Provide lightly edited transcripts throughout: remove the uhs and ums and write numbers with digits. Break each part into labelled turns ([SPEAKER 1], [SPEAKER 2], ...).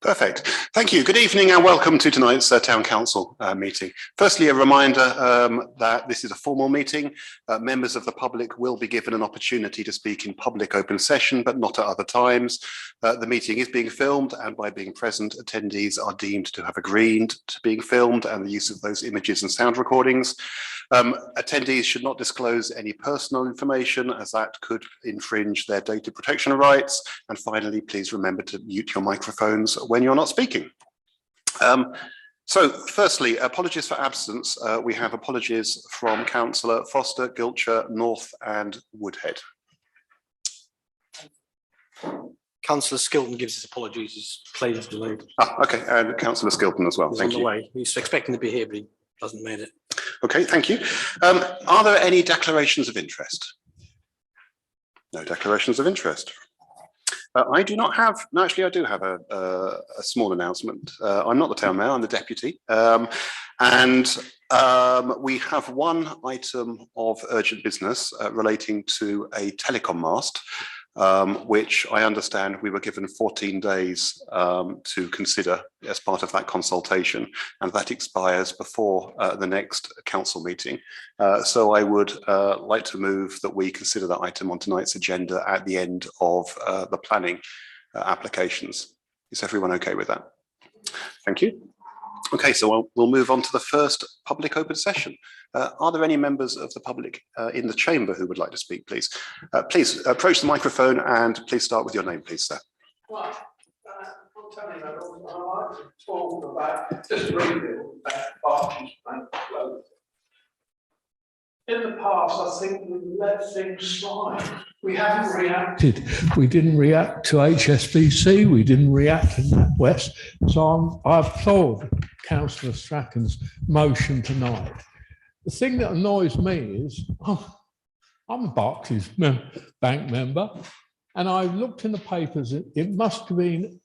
[SPEAKER 1] Perfect. Thank you. Good evening and welcome to tonight's Town Council meeting. Firstly, a reminder that this is a formal meeting. Members of the public will be given an opportunity to speak in public open session, but not at other times. The meeting is being filmed, and by being present, attendees are deemed to have agreed to being filmed and the use of those images and sound recordings. Attendees should not disclose any personal information, as that could infringe their data protection rights. And finally, please remember to mute your microphones when you're not speaking. So firstly, apologies for absence. We have apologies from Councillor Foster, Giltshire, North and Woodhead.
[SPEAKER 2] Councillor Skilton gives his apologies, his plane is delayed.
[SPEAKER 1] Okay, and Councillor Skilton as well.
[SPEAKER 2] He's on the way. He's expecting to be here, but he hasn't made it.
[SPEAKER 1] Okay, thank you. Are there any declarations of interest? No declarations of interest. I do not have, no, actually I do have a small announcement. I'm not the town mayor, I'm the deputy. We have one item of urgent business relating to a telecom mast, which I understand we were given 14 days to consider as part of that consultation, and that expires before the next council meeting. So I would like to move that we consider that item on tonight's agenda at the end of the planning applications. Is everyone okay with that? Thank you. Okay, so we'll move on to the first public open session. Are there any members of the public in the chamber who would like to speak, please? Please approach the microphone and please start with your name, please, sir.
[SPEAKER 3] Right, I'm telling you, I like to talk about just rebuild that Barclays Bank closed. In the past, I think we've let things slide. We haven't reacted. We didn't react to HSBC. We didn't react to NatWest. So I applaud Councillor Strachan's motion tonight. The thing that annoys me is I'm a Barclays Bank member, and I looked in the papers. It must have been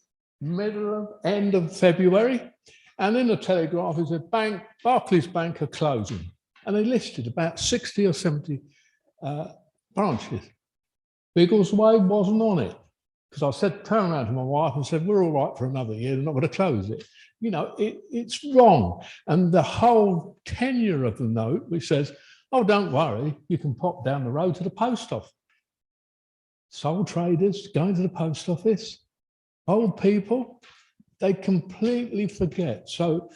[SPEAKER 3] end of February, and in the Telegraph it said Barclays Bank are closing. And they listed about 60 or 70 branches. Biggleswade wasn't on it, because I turned around to my wife and said, we're all right for another year, they're not going to close it. You know, it's wrong. And the whole tenure of the note, which says, oh, don't worry, you can pop down the road to the post office. Sole traders going to the post office, old people, they completely forget. So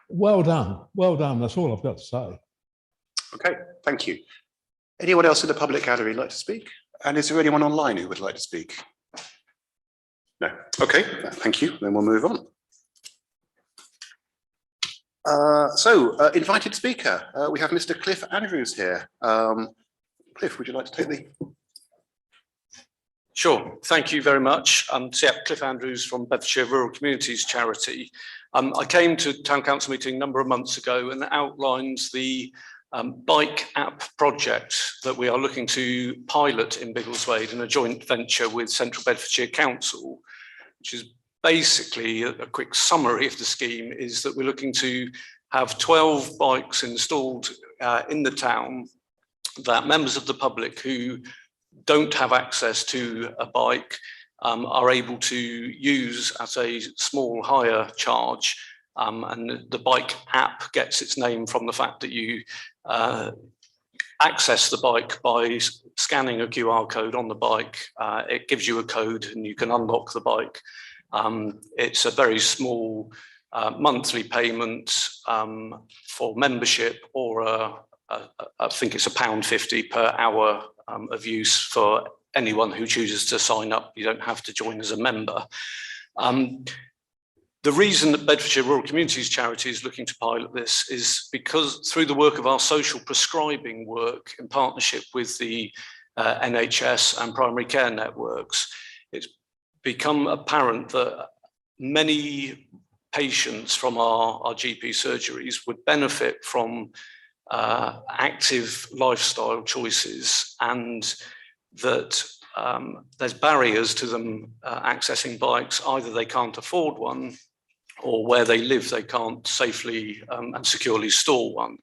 [SPEAKER 3] well done, that's all I've got to say.
[SPEAKER 1] Okay, thank you. Anyone else in the public gallery like to speak? And is there anyone online who would like to speak? No. Okay, thank you. Then we'll move on. Invited speaker, we have Mr. Cliff Andrews here. Cliff, would you like to take the...
[SPEAKER 2] Sure, thank you very much. Cliff Andrews from Bedfordshire Rural Communities Charity. I came to Town Council meeting a number of months ago and outlined the bike app project that we are looking to pilot in Biggleswade in a joint venture with Central Bedfordshire Council, which is basically a quick summary of the scheme. Is that we're looking to have 12 bikes installed in the town that members of the public who don't have access to a bike are able to use at a small hire charge. And the bike app gets its name from the fact that you access the bike by scanning a QR code on the bike. It gives you a code and you can unlock the bike. It's a very small monthly payment for membership, or I think it's £1.50 per hour of use for anyone who chooses to sign up. You don't have to join as a member. The reason that Bedfordshire Rural Communities Charity is looking to pilot this is because through the work of our social prescribing work in partnership with the NHS and primary care networks, it's become apparent that many patients from our GP surgeries would benefit from active lifestyle choices, and that there's barriers to them accessing bikes. Either they can't afford one, or where they live they can't safely and securely store one.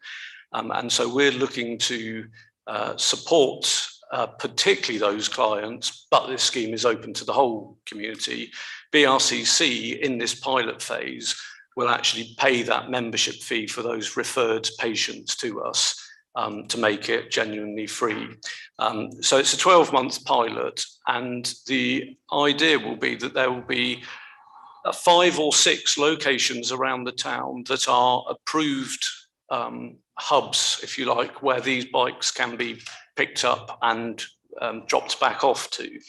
[SPEAKER 2] And so we're looking to support particularly those clients, but this scheme is open to the whole community, BRCC in this pilot phase will actually pay that membership fee for those referred patients to us to make it genuinely free. So it's a 12-month pilot, and the idea will be that there will be 5 or 6 locations around the town that are approved hubs, if you like, where these bikes can be picked up and dropped back off to.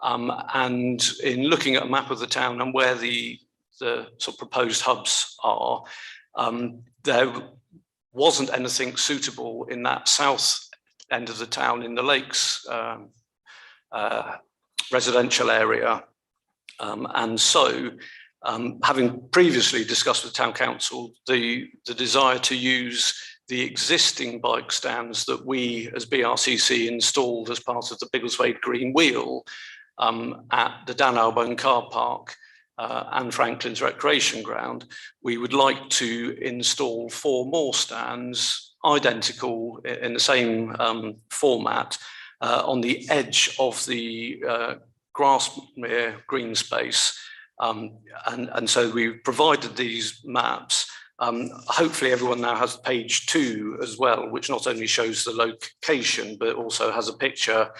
[SPEAKER 2] And in looking at a map of the town and where the sort of proposed hubs are, there wasn't anything suitable in that south end of the town in the Lakes residential area. And so, having previously discussed with Town Council the desire to use the existing bike stands that we as BRCC installed as part of the Biggleswade Green Wheel at the Dan Albone car park and Franklin's recreation ground, we would like to install 4 more stands identical in the same format on the edge of the Grassmere green space. And so we've provided these maps. Hopefully everyone now has page 2 as well, which not only shows the location, but also has a picture.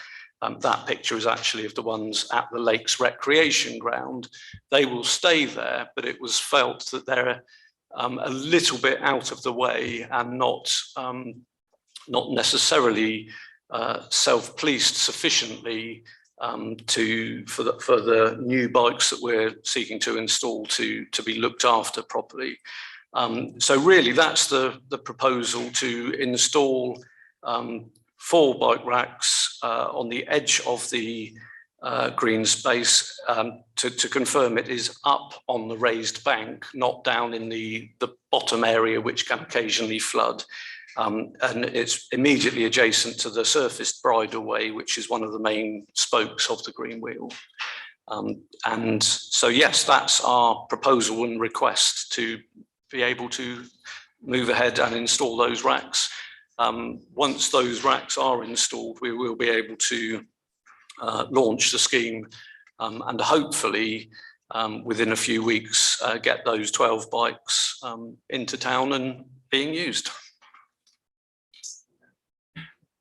[SPEAKER 2] That picture is actually of the ones at the Lakes Recreation Ground. They will stay there, but it was felt that they're a little bit out of the way and not necessarily self-policed sufficiently for the new bikes that we're seeking to install to be looked after properly. So really that's the proposal, to install 4 bike racks on the edge of the green space. To confirm, it is up on the raised bank, not down in the bottom area, which can occasionally flood. And it's immediately adjacent to the surfaced bridleway, which is one of the main spokes of the Green Wheel. And so, yes, that's our proposal and request, to be able to move ahead and install those racks. Once those racks are installed, we will be able to launch the scheme and hopefully within a few weeks get those 12 bikes into town and being used.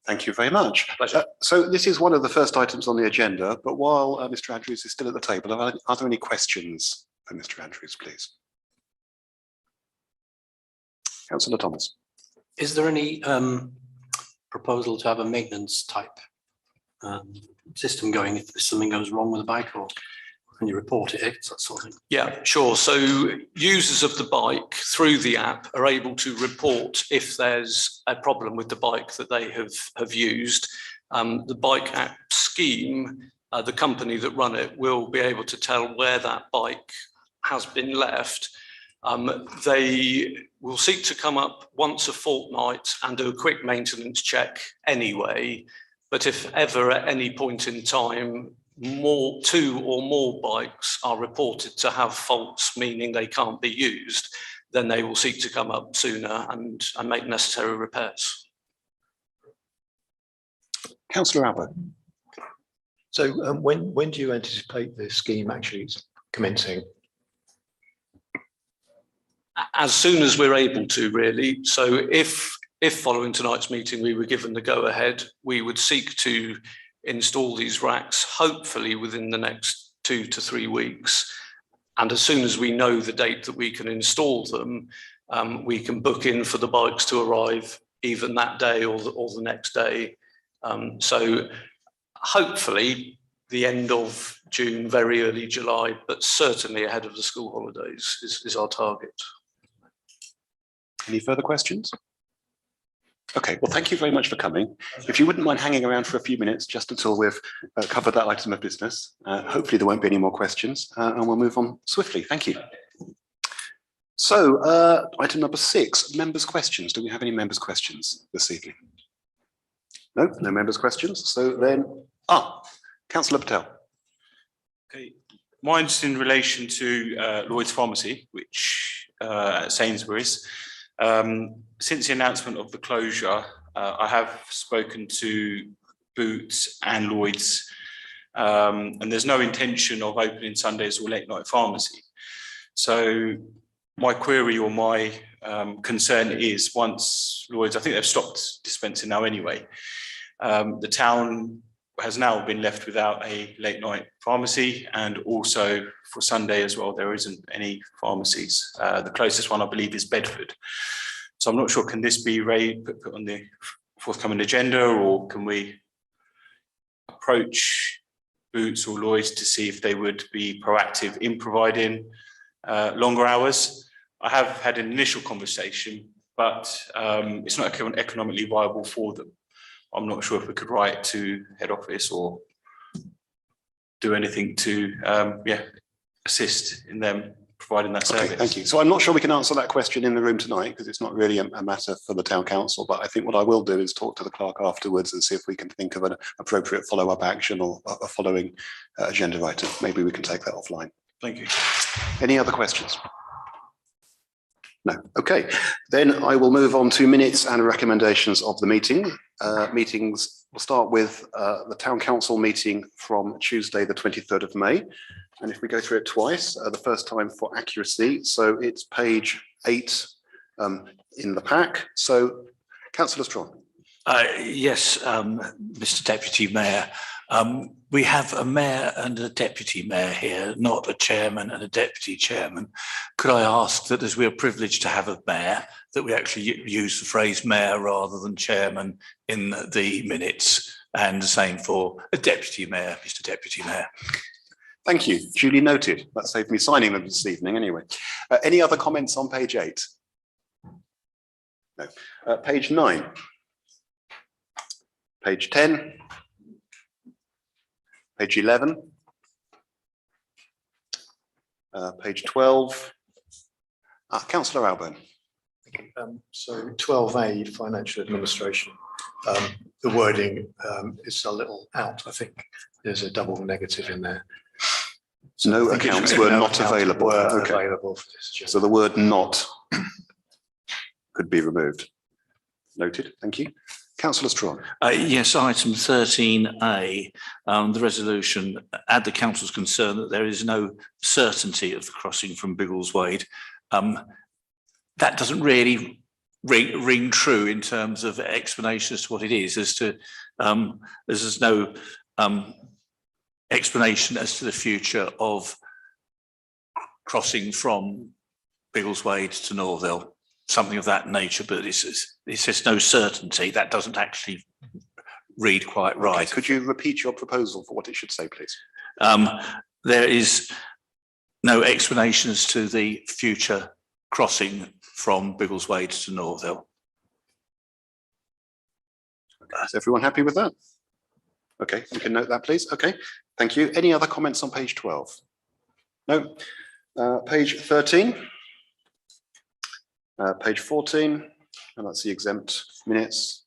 [SPEAKER 1] Thank you very much. So this is one of the first items on the agenda, but while Mr. Andrews is still at the table, are there any questions for Mr. Andrews, please? Councillor Thomas.
[SPEAKER 4] Is there any proposal to have a maintenance type system going if something goes wrong with the bike, or can you report it, that sort of thing? Yeah, sure. So users of the bike through the app are able to report if there's a problem with the bike that they have used. The bike app scheme, the company that run it, will be able to tell where that bike has been left. They will seek to come up once a fortnight and do a quick maintenance check anyway. But if ever at any point in time, 2 or more bikes are reported to have faults, meaning they can't be used, then they will seek to come up sooner and make necessary repairs.
[SPEAKER 1] Councillor Albert.
[SPEAKER 5] So when do you anticipate the scheme actually commencing?
[SPEAKER 2] As soon as we're able to, really. So if following tonight's meeting we were given the go-ahead, we would seek to install these racks hopefully within the next 2 to 3 weeks. And as soon as we know the date that we can install them, we can book in for the bikes to arrive even that day or the next day. So hopefully the end of June, very early July, but certainly ahead of the school holidays is our target.
[SPEAKER 1] Any further questions? Okay, well, thank you very much for coming. If you wouldn't mind hanging around for a few minutes just until we've covered that item of business, hopefully there won't be any more questions and we'll move on swiftly. Thank you. So item number 6, members' questions. Do we have any members' questions this evening? No, no members' questions. So then, Councillor Patel.
[SPEAKER 6] Okay, mine's in relation to Lloyd's Pharmacy, which at Sainsbury's. Since the announcement of the closure, I have spoken to Boots and Lloyd's. And there's no intention of opening Sundays or late night pharmacy. So my query or my concern is, once Lloyd's, I think they've stopped dispensing now anyway, the town has now been left without a late night pharmacy, and also for Sunday as well, there isn't any pharmacies. The closest one I believe is Bedford. So I'm not sure, can this be put on the forthcoming agenda, or can we approach Boots or Lloyd's to see if they would be proactive in providing longer hours? I have had an initial conversation, but it's not economically viable for them. I'm not sure if we could write to head office or do anything to assist in them providing that service.
[SPEAKER 1] Okay, thank you. So I'm not sure we can answer that question in the room tonight, because it's not really a matter for the town council, but I think what I will do is talk to the clerk afterwards and see if we can think of an appropriate follow-up action or a following agenda item. Maybe we can take that offline.
[SPEAKER 6] Thank you.
[SPEAKER 1] Any other questions? No. Okay, then I will move on to minutes and recommendations of the meeting. Meetings, we'll start with the town council meeting from Tuesday, the 23rd of May. And if we go through it twice, the first time for accuracy, so it's page 8 in the pack. So, Councillor Strong.
[SPEAKER 7] Yes, Mr. Deputy Mayor. We have a mayor and a deputy mayor here, not a chairman and a deputy chairman. Could I ask that, as we are privileged to have a mayor, that we actually use the phrase mayor rather than chairman in the minutes, and the same for a deputy mayor, Mr. Deputy Mayor.
[SPEAKER 1] Thank you. Duly noted. That saved me signing them this evening anyway. Any other comments on page 8? No. Page 9. Page 10. Page 11. Page 12. Councillor Alburn.
[SPEAKER 5] So 12A, financial administration. The wording is a little out. I think there's a double negative in there. So
[SPEAKER 1] no accounts were not available. Okay.
[SPEAKER 5] Available for this.
[SPEAKER 1] So the word "not" could be removed. Noted. Thank you. Councillor Strawn.
[SPEAKER 7] Yes, item 13A, the resolution, at the council's concern that there is no certainty of the crossing from Biggleswade. That doesn't really ring true in terms of explanation as to what it is, as to there's no explanation as to the future of crossing from Biggleswade to Norville, something of that nature, but it says no certainty. That doesn't actually read quite right.
[SPEAKER 1] Okay. Could you repeat your proposal for what it should say, please?
[SPEAKER 7] There is no explanation as to the future crossing from Biggleswade to Norville.
[SPEAKER 1] Is everyone happy with that? Okay, you can note that, please. Okay, thank you. Any other comments on page 12? No. Page 13. Page 14, and that's the exempt minutes.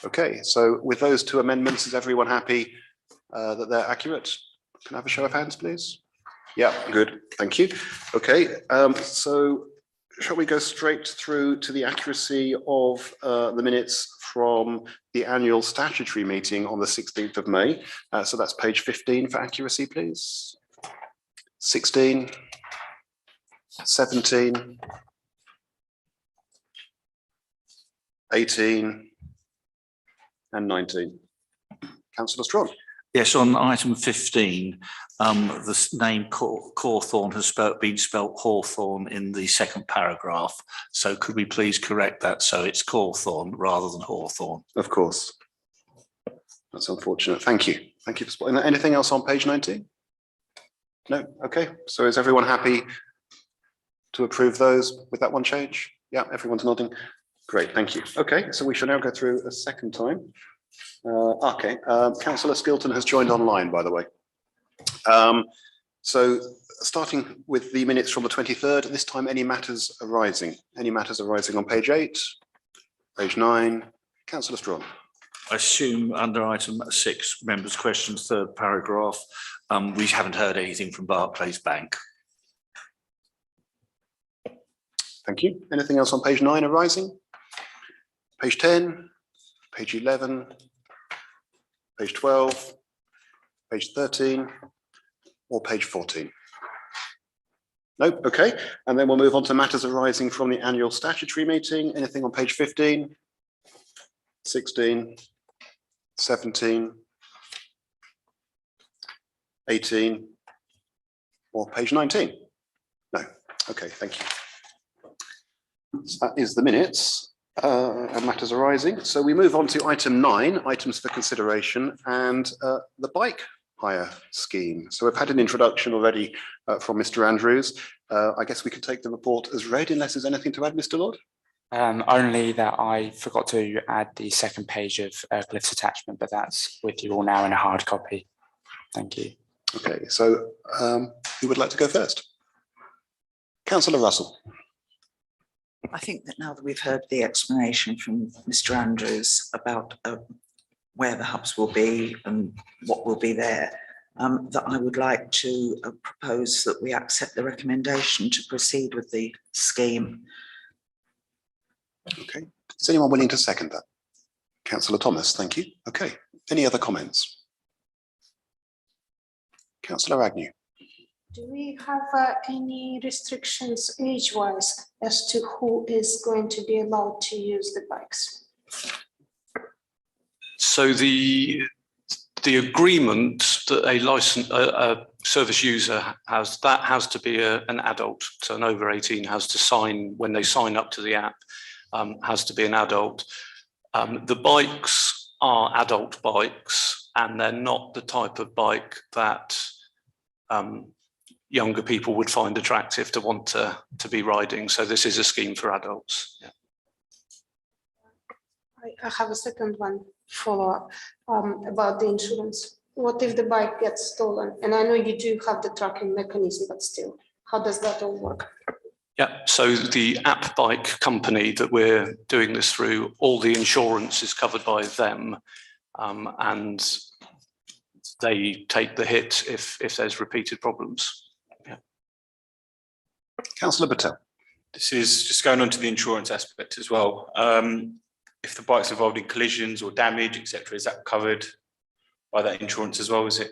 [SPEAKER 1] Okay, so with those two amendments, is everyone happy that they're accurate? Can I have a show of hands, please? Yeah, good, thank you. Okay, so shall we go straight through to the accuracy of the minutes from the annual statutory meeting on the 16th of May? So that's page 15 for accuracy, please. 16, 17, 18 and 19. Councillor Strawn.
[SPEAKER 7] Yes, on item 15, the name Cawthorne has been spelt Hawthorne in the second paragraph. So could we please correct that so it's Cawthorne rather than Hawthorne?
[SPEAKER 1] Of course. That's unfortunate. Thank you. Thank you for spotting that. Anything else on page 19? No? Okay. So is everyone happy to approve those with that one change? Yeah, everyone's nodding. Great, thank you. Okay, so we shall now go through a second time. Councillor Skilton has joined online, by the way. So starting with the minutes from the 23rd, this time any matters arising? Any matters arising on page 8, page 9? Councillor Strawn.
[SPEAKER 7] I assume under item 6, members' questions, third paragraph, we haven't heard anything from Barclays Bank.
[SPEAKER 1] Thank you. Anything else on page 9 arising? Page 10, page 11, page 12, page 13, or page 14? Nope, okay. And then we'll move on to matters arising from the annual statutory meeting. Anything on page 15, 16, 17, 18, or page 19? No, okay, thank you. So that is the minutes and matters arising. So we move on to item 9, items for consideration, and the bike hire scheme. So we've had an introduction already from Mr. Andrews. I guess we could take the report as read unless there's anything to add, Mr. Lord?
[SPEAKER 8] Only that I forgot to add the second page of Cliff's attachment, but that's with you all now in a hard copy. Thank you.
[SPEAKER 1] Okay, so who would like to go first? Councillor Russell.
[SPEAKER 9] I think that now that we've heard the explanation from Mr. Andrews about where the hubs will be and what will be there, that I would like to propose that we accept the recommendation to proceed with the scheme.
[SPEAKER 1] Okay, is anyone willing to second that? Councillor Thomas, thank you. Okay, any other comments? Councillor Agnew.
[SPEAKER 10] Do we have any restrictions age-wise as to who is going to be allowed to use the bikes?
[SPEAKER 2] So the agreement that a service user has, that has to be an adult. So an over 18 has to sign, when they sign up to the app, has to be an adult. The bikes are adult bikes, and they're not the type of bike that younger people would find attractive to want to be riding. So this is a scheme for adults. Yeah.
[SPEAKER 10] I have a second one follow-up about the insurance. What if the bike gets stolen? And I know you do have the tracking mechanism, but still, how does that all work?
[SPEAKER 2] Yeah, so the app bike company that we're doing this through, all the insurance is covered by them, and they take the hit if there's repeated problems. Yeah.
[SPEAKER 1] Councillor Patel.
[SPEAKER 6] This is just going on to the insurance aspect as well. If the bike's involved in collisions or damage, etc., is that covered by that insurance as well? Is it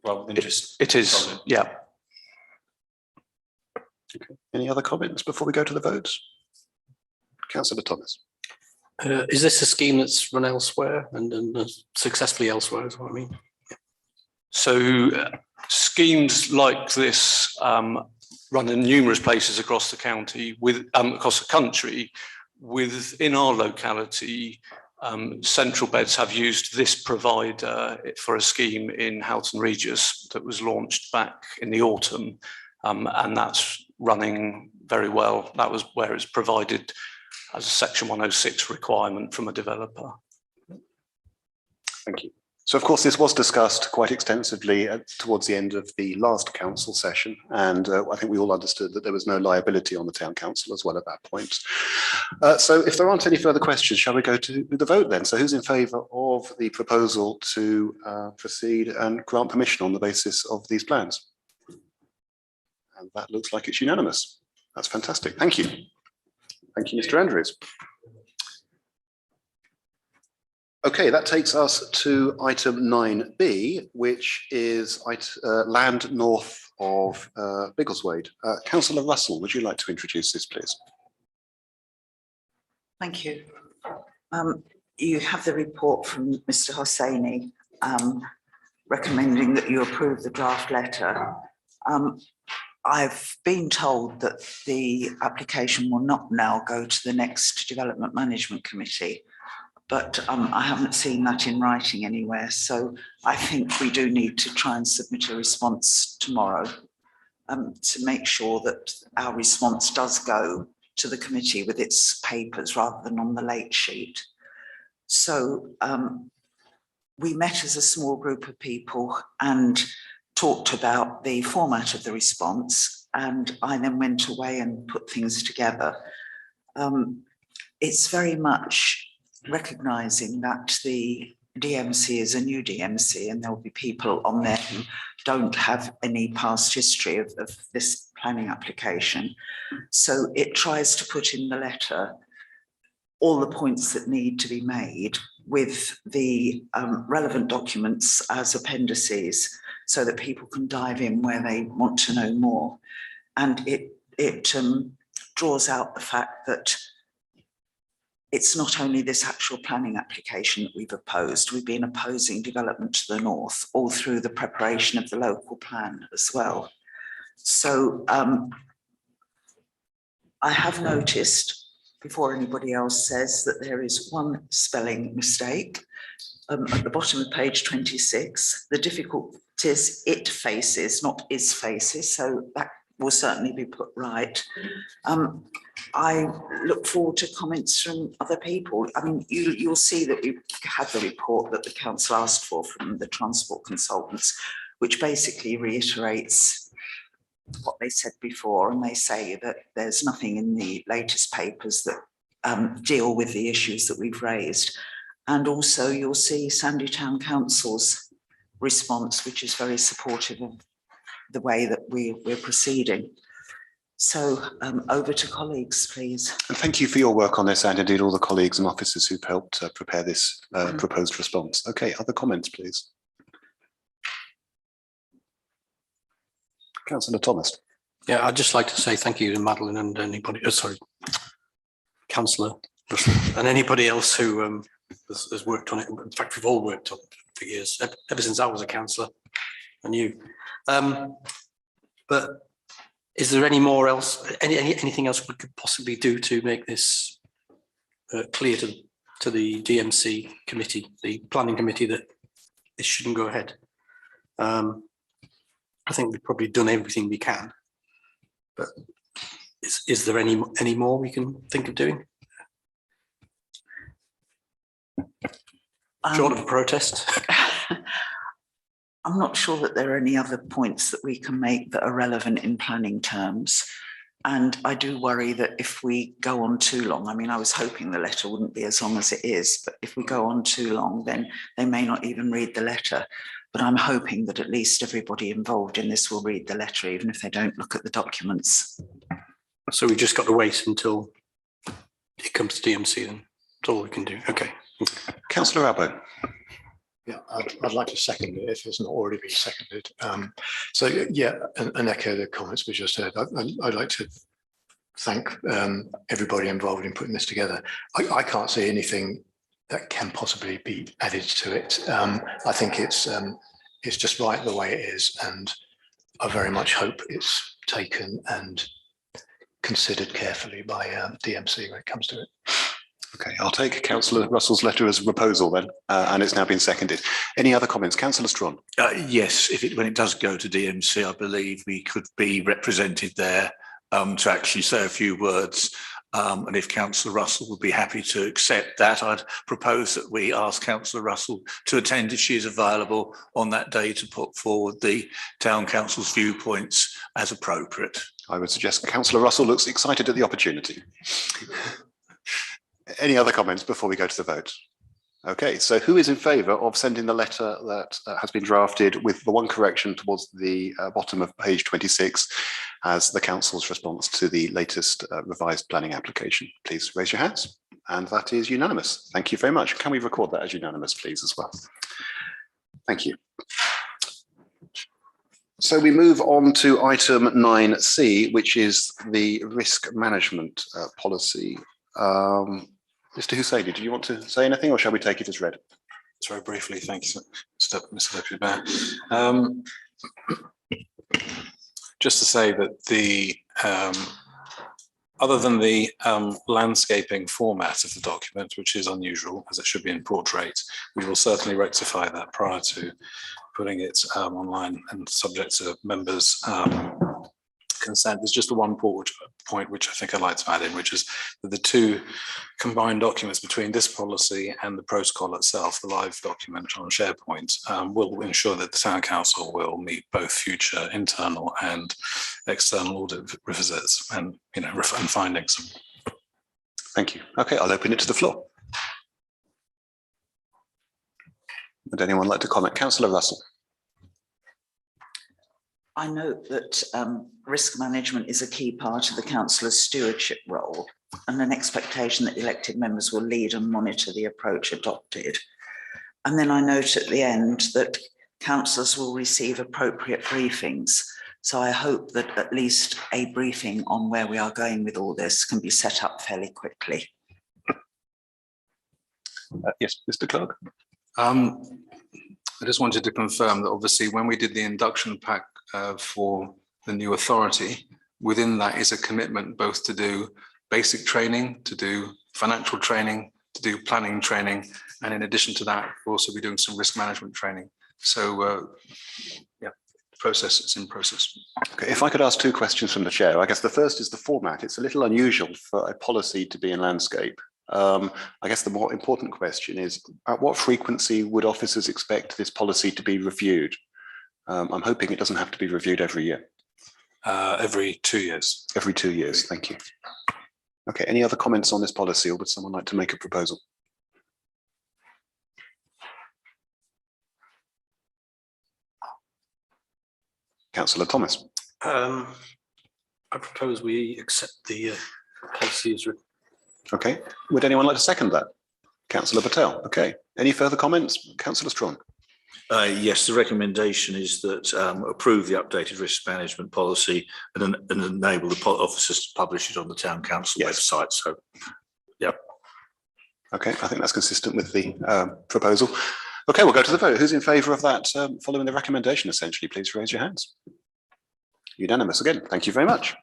[SPEAKER 6] rather than just?
[SPEAKER 2] It is, yeah.
[SPEAKER 1] Okay. Any other comments before we go to the votes? Councillor Thomas.
[SPEAKER 4] Is this a scheme that's run elsewhere and successfully elsewhere is what I mean? Yeah.
[SPEAKER 2] So schemes like this run in numerous places across the county, across the country. Within our locality, Central Beds have used this provider for a scheme in Houghton Regis that was launched back in the autumn, and that's running very well. That was where it's provided as a Section 106 requirement from a developer.
[SPEAKER 1] Thank you. So of course this was discussed quite extensively towards the end of the last council session, and I think we all understood that there was no liability on the town council as well at that point. So if there aren't any further questions, shall we go to the vote then? So who's in favour of the proposal to proceed and grant permission on the basis of these plans? And that looks like it's unanimous. That's fantastic. Thank you. Thank you, Mr. Andrews. Okay, that takes us to item 9B, which is land north of Biggleswade. Councillor Russell, would you like to introduce this, please?
[SPEAKER 9] Thank you. You have the report from Mr. Hosseini recommending that you approve the draft letter. I've been told that the application will not now go to the next Development Management Committee, but I haven't seen that in writing anywhere. So I think we do need to try and submit a response tomorrow to make sure that our response does go to the committee with its papers rather than on the late sheet. So we met as a small group of people and talked about the format of the response, and I then went away and put things together. It's very much recognising that the DMC is a new DMC and there will be people on there who don't have any past history of this planning application. So it tries to put in the letter all the points that need to be made, with the relevant documents as appendices so that people can dive in where they want to know more. And it draws out the fact that it's not only this actual planning application that we've opposed, we've been opposing development to the north all through the preparation of the local plan as well. So I have noticed, before anybody else says, that there is one spelling mistake at the bottom of page 26. The difficulties it faces, not is faces, so that will certainly be put right. I look forward to comments from other people. I mean, you'll see that we had the report that the council asked for from the transport consultants, which basically reiterates what they said before, and they say that there's nothing in the latest papers that deal with the issues that we've raised. And also you'll see Sandytown Council's response, which is very supportive of the way that we're proceeding. So over to colleagues, please.
[SPEAKER 1] And thank you for your work on this, and indeed all the colleagues and officers who've helped prepare this proposed response. Okay, other comments, please. Councillor Thomas.
[SPEAKER 4] Yeah, I'd just like to say thank you to Madeline and anybody, sorry, Councillor Russell, and anybody else who has worked on it. In fact, we've all worked on it for years, ever since I was a councillor and you. But is there any more else, anything else we could possibly do to make this clear to the DMC committee, the planning committee, that this shouldn't go ahead? I think we've probably done everything we can, but is there any more we can think of doing? Short of a protest?
[SPEAKER 9] I'm not sure that there are any other points that we can make that are relevant in planning terms. And I do worry that if we go on too long, I mean, I was hoping the letter wouldn't be as long as it is, but if we go on too long, then they may not even read the letter. But I'm hoping that at least everybody involved in this will read the letter, even if they don't look at the documents.
[SPEAKER 4] So we just got to wait until it comes to DMC, then that's all we can do. Okay.
[SPEAKER 1] Councillor Abbo.
[SPEAKER 5] Yeah, I'd like to second it if it's not already been seconded. So yeah, and echo the comments we just heard. I'd like to thank everybody involved in putting this together. I can't see anything that can possibly be added to it. I think it's just right the way it is, and I very much hope it's taken and considered carefully by DMC when it comes to it.
[SPEAKER 1] Okay, I'll take Councillor Russell's letter as a proposal then, and it's now been seconded. Any other comments? Councillor Strawn.
[SPEAKER 7] Yes, when it does go to DMC, I believe we could be represented there to actually say a few words. And if Councillor Russell would be happy to accept that, I'd propose that we ask Councillor Russell to attend if she is available on that day to put forward the Town Council's viewpoints as appropriate.
[SPEAKER 1] I would suggest Councillor Russell looks excited at the opportunity. Any other comments before we go to the vote? Okay, so who is in favour of sending the letter that has been drafted with the one correction towards the bottom of page 26 as the council's response to the latest revised planning application? Please raise your hands, and that is unanimous. Thank you very much. Can we record that as unanimous, please, as well? Thank you. So we move on to item 9C, which is the risk management policy. Mr. Hussaini, do you want to say anything, or shall we take it as read?
[SPEAKER 11] Just very briefly, thank you, Mr. Deputy Mayor. Just to say that the other than the landscaping format of the document, which is unusual as it should be in portrait, we will certainly rectify that prior to putting it online and subject to members' consent. There's just the one point which I think I'd like to add in, which is that the two combined documents between this policy and the protocol itself, the live document on SharePoint, will ensure that the Town Council will meet both future internal and external audit visits and and findings.
[SPEAKER 1] Thank you. Okay, I'll open it to the floor. Would anyone like to comment? Councillor Russell.
[SPEAKER 9] I note that risk management is a key part of the councillor's stewardship role and an expectation that elected members will lead and monitor the approach adopted. And then I note at the end that councillors will receive appropriate briefings. So I hope that at least a briefing on where we are going with all this can be set up fairly quickly.
[SPEAKER 1] Yes, Mr. Clerk.
[SPEAKER 11] I just wanted to confirm that obviously when we did the induction pack for the new authority, within that is a commitment both to do basic training, to do financial training, to do planning training, and in addition to that, we'll also be doing some risk management training. So yeah, it's in process.
[SPEAKER 1] Okay, if I could ask two questions from the chair. I guess the first is the format. It's a little unusual for a policy to be in landscape. I guess the more important question is, at what frequency would officers expect this policy to be reviewed? I'm hoping it doesn't have to be reviewed every year.
[SPEAKER 11] Every 2 years.
[SPEAKER 1] Every 2 years, thank you. Okay, any other comments on this policy, or would someone like to make a proposal? Councillor Thomas.
[SPEAKER 4] I propose we accept the policy as written.
[SPEAKER 1] Okay, would anyone like to second that? Councillor Patel. Okay, any further comments? Councillor Strong.
[SPEAKER 7] Yes, the recommendation is that approve the updated risk management policy and enable the officers to publish it on the town council website. So, yeah.
[SPEAKER 1] Okay, I think that's consistent with the proposal. Okay, we'll go to the vote. Who's in favour of that following the recommendation, essentially? Please raise your hands. Unanimous again. Thank you very much.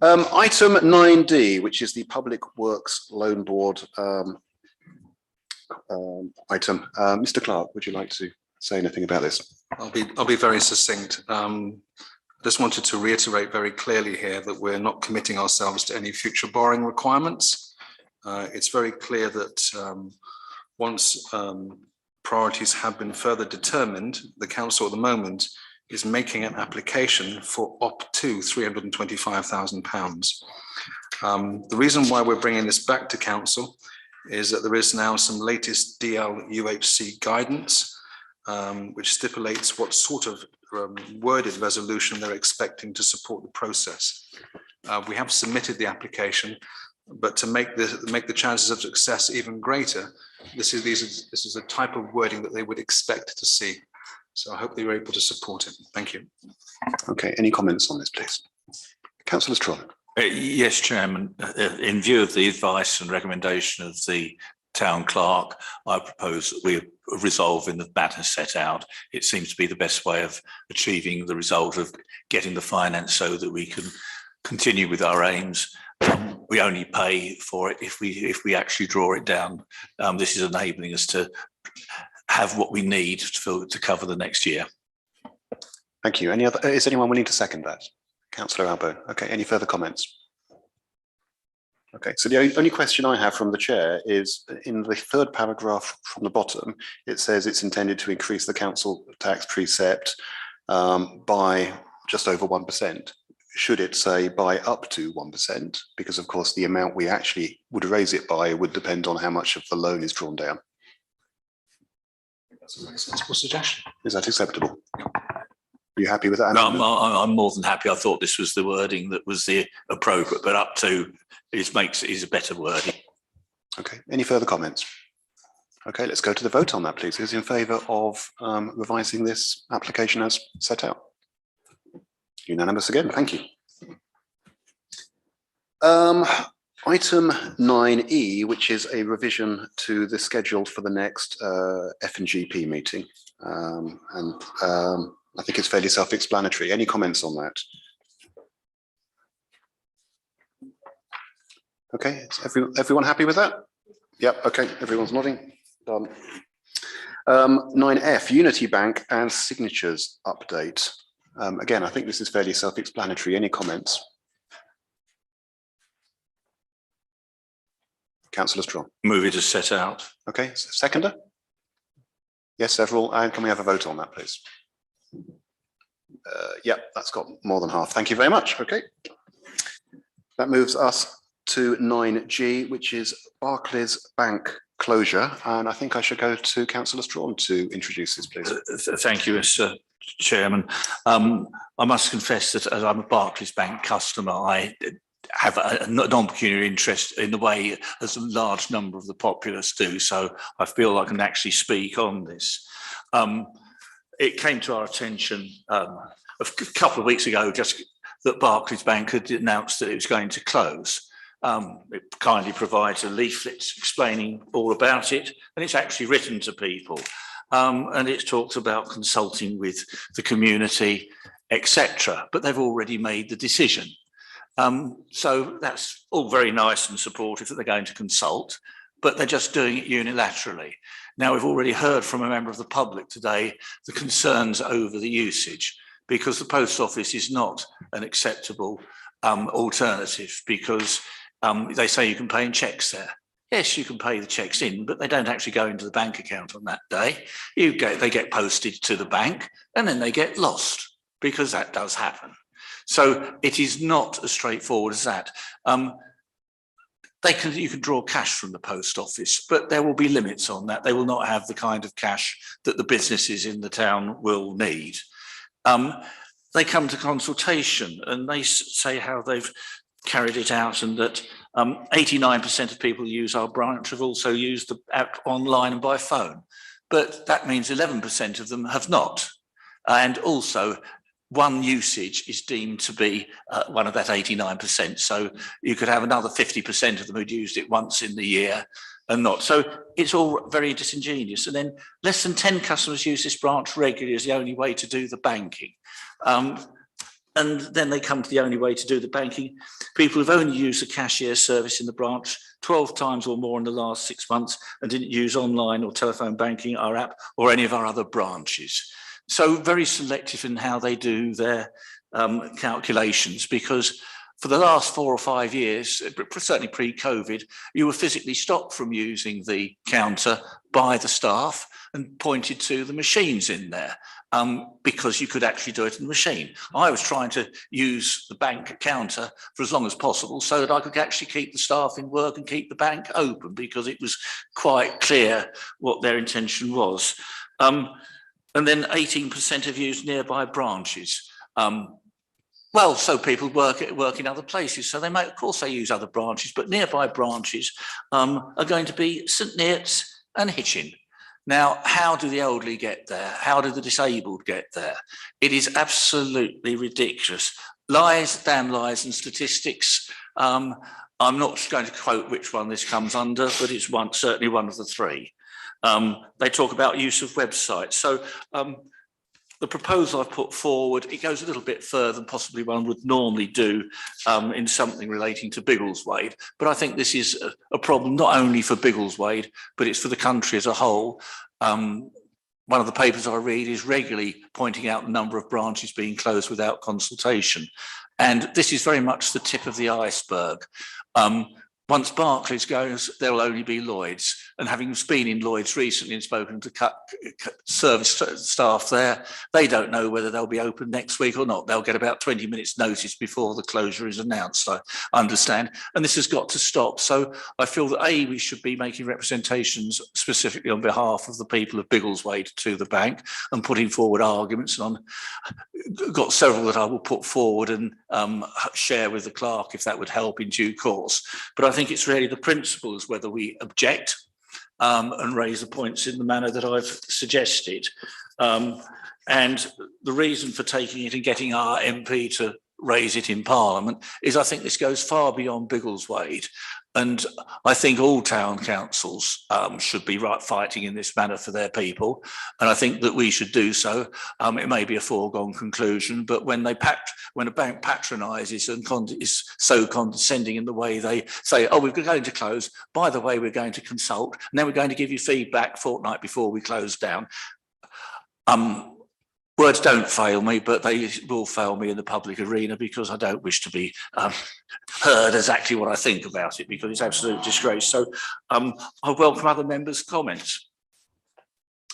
[SPEAKER 1] Item 9D, which is the Public Works Loan Board item. Mr. Clark, would you like to say anything about this?
[SPEAKER 11] I'll be very succinct. Just wanted to reiterate very clearly here that we're not committing ourselves to any future borrowing requirements. It's very clear that once priorities have been further determined, the council at the moment is making an application for up to £325,000. The reason why we're bringing this back to council is that there is now some latest DL-UHC guidance, which stipulates what sort of worded resolution they're expecting to support the process. We have submitted the application, but to make the chances of success even greater, this is a type of wording that they would expect to see. So I hope they were able to support it. Thank you.
[SPEAKER 1] Okay, any comments on this, please? Councillor Strong.
[SPEAKER 7] Yes, Chairman. In view of the advice and recommendation of the town clerk, I propose that we resolve in the manner set out. It seems to be the best way of achieving the result of getting the finance so that we can continue with our aims. We only pay for it if we actually draw it down. This is enabling us to have what we need to cover the next year.
[SPEAKER 1] Thank you. Is anyone willing to second that? Councillor Albo. Okay, any further comments? Okay, so the only question I have from the chair is in the third paragraph from the bottom, it says it's intended to increase the council tax precept by just over 1%. Should it say by up to 1%? Because of course the amount we actually would raise it by would depend on how much of the loan is drawn down.
[SPEAKER 11] That's a very sensible suggestion.
[SPEAKER 1] Is that acceptable? Are you happy with that?
[SPEAKER 7] No, I'm more than happy. I thought this was the wording that was the appropriate, but up to is a better wording.
[SPEAKER 1] Okay, any further comments? Okay, let's go to the vote on that, please. Who's in favour of revising this application as set out? Unanimous again, thank you. Item 9E, which is a revision to the schedule for the next F&GP meeting. I think it's fairly self-explanatory. Any comments on that? Okay, is everyone happy with that? Yep, okay, everyone's nodding. Done. 9F, Unity Bank and signatures update. Again, I think this is fairly self-explanatory. Any comments? Councillor Strong.
[SPEAKER 7] Move it as set out.
[SPEAKER 1] Okay, seconder? Yes, several. And can we have a vote on that, please? Yep, that's got more than half. Thank you very much. Okay. That moves us to 9G, which is Barclays Bank closure, and I think I should go to Councillor Strawn to introduce this, please.
[SPEAKER 7] Thank you, Mr. Chairman. I must confess that as I'm a Barclays Bank customer, I have a non-pecuniary interest in the way as a large number of the populace do, so I feel I can actually speak on this. It came to our attention a couple of weeks ago just that Barclays Bank had announced that it was going to close. It kindly provides a leaflet explaining all about it, and it's actually written to people. And it talks about consulting with the community, etc. But they've already made the decision. So that's all very nice and supportive that they're going to consult, but they're just doing it unilaterally. Now, we've already heard from a member of the public today the concerns over the usage, because the post office is not an acceptable alternative, because they say you can pay in cheques there. Yes, you can pay the cheques in, but they don't actually go into the bank account on that day. They get posted to the bank and then they get lost, because that does happen. So it is not as straightforward as that. You can draw cash from the post office, but there will be limits on that. They will not have the kind of cash that the businesses in the town will need. They come to consultation and they say how they've carried it out, and that 89% of people who use our branch have also used the app online and by phone. But that means 11% of them have not. And also, one usage is deemed to be one of that 89%. So you could have another 50% of them who'd used it once in the year and not. So it's all very disingenuous. And then less than 10 customers use this branch regularly as the only way to do the banking. And then they come to the only way to do the banking. People who've only used the cashier service in the branch 12 times or more in the last 6 months and didn't use online or telephone banking, our app, or any of our other branches. So very selective in how they do their calculations, because for the last 4 or 5 years, certainly pre-COVID, you were physically stopped from using the counter by the staff and pointed to the machines in there, because you could actually do it in the machine. I was trying to use the bank counter for as long as possible so that I could actually keep the staff in work and keep the bank open, because it was quite clear what their intention was. And then 18% have used nearby branches. Well, so people work in other places, so they might, of course, they use other branches, but nearby branches are going to be St Neots and Hitchin. Now, how do the elderly get there? How do the disabled get there? It is absolutely ridiculous. Lies, damn lies, and statistics. I'm not going to quote which one this comes under, but it's certainly one of the three. They talk about use of websites. So the proposal I've put forward, it goes a little bit further than possibly one would normally do in something relating to Biggleswade. But I think this is a problem not only for Biggleswade, but it's for the country as a whole. One of the papers I read is regularly pointing out the number of branches being closed without consultation. And this is very much the tip of the iceberg. Once Barclays goes, there will only be Lloyds. And having been in Lloyds recently and spoken to service staff there, they don't know whether they'll be open next week or not. They'll get about 20 minutes notice before the closure is announced, I understand. And this has got to stop. So I feel that A, we should be making representations specifically on behalf of the people of Biggleswade to the bank and putting forward arguments. And I've got several that I will put forward and share with the clerk if that would help in due course. But I think it's really the principles, whether we object and raise the points in the manner that I've suggested. And the reason for taking it and getting our MP to raise it in Parliament is I think this goes far beyond Biggleswade. And I think all town councils should be fighting in this manner for their people. And I think that we should do so. It may be a foregone conclusion, but when a bank patronises and is so condescending in the way they say, oh, we're going to close, by the way, we're going to consult, and then we're going to give you feedback a fortnight before we close down. Words don't fail me, but they will fail me in the public arena, because I don't wish to be heard exactly what I think about it, because it's absolute disgrace. So I welcome other members' comments.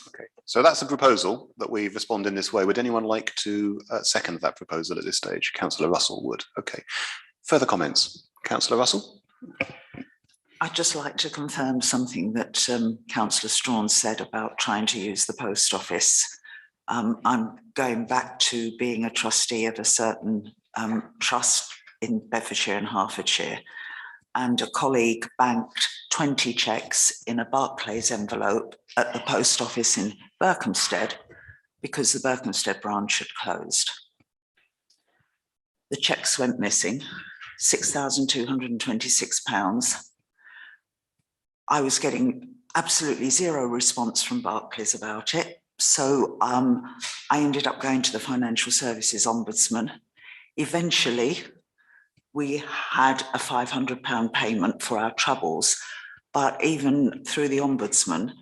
[SPEAKER 1] Okay, so that's a proposal that we respond in this way. Would anyone like to second that proposal at this stage? Councillor Russell would. Okay. Further comments? Councillor Russell?
[SPEAKER 9] I'd just like to confirm something that Councillor Strawn said about trying to use the post office. I'm going back to being a trustee of a certain trust in Bedfordshire and Hertfordshire, and a colleague banked 20 cheques in a Barclays envelope at the post office in Berkhamsted because the Berkhamsted branch had closed. The cheques went missing, £6,226. I was getting absolutely zero response from Barclays about it. So I ended up going to the Financial Services Ombudsman. Eventually, we had a £500 payment for our troubles, but even through the Ombudsman,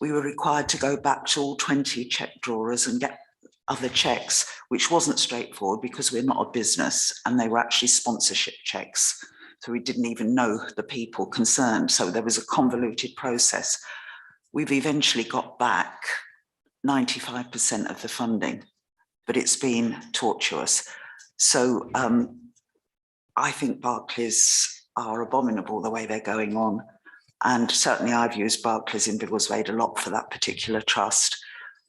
[SPEAKER 9] we were required to go back to all 20 cheque drawers and get other cheques, which wasn't straightforward because we're not a business and they were actually sponsorship cheques. So we didn't even know the people concerned. So there was a convoluted process. We've eventually got back 95% of the funding, but it's been tortuous. So I think Barclays are abominable the way they're going on. And certainly I've used Barclays in Biggleswade a lot for that particular trust.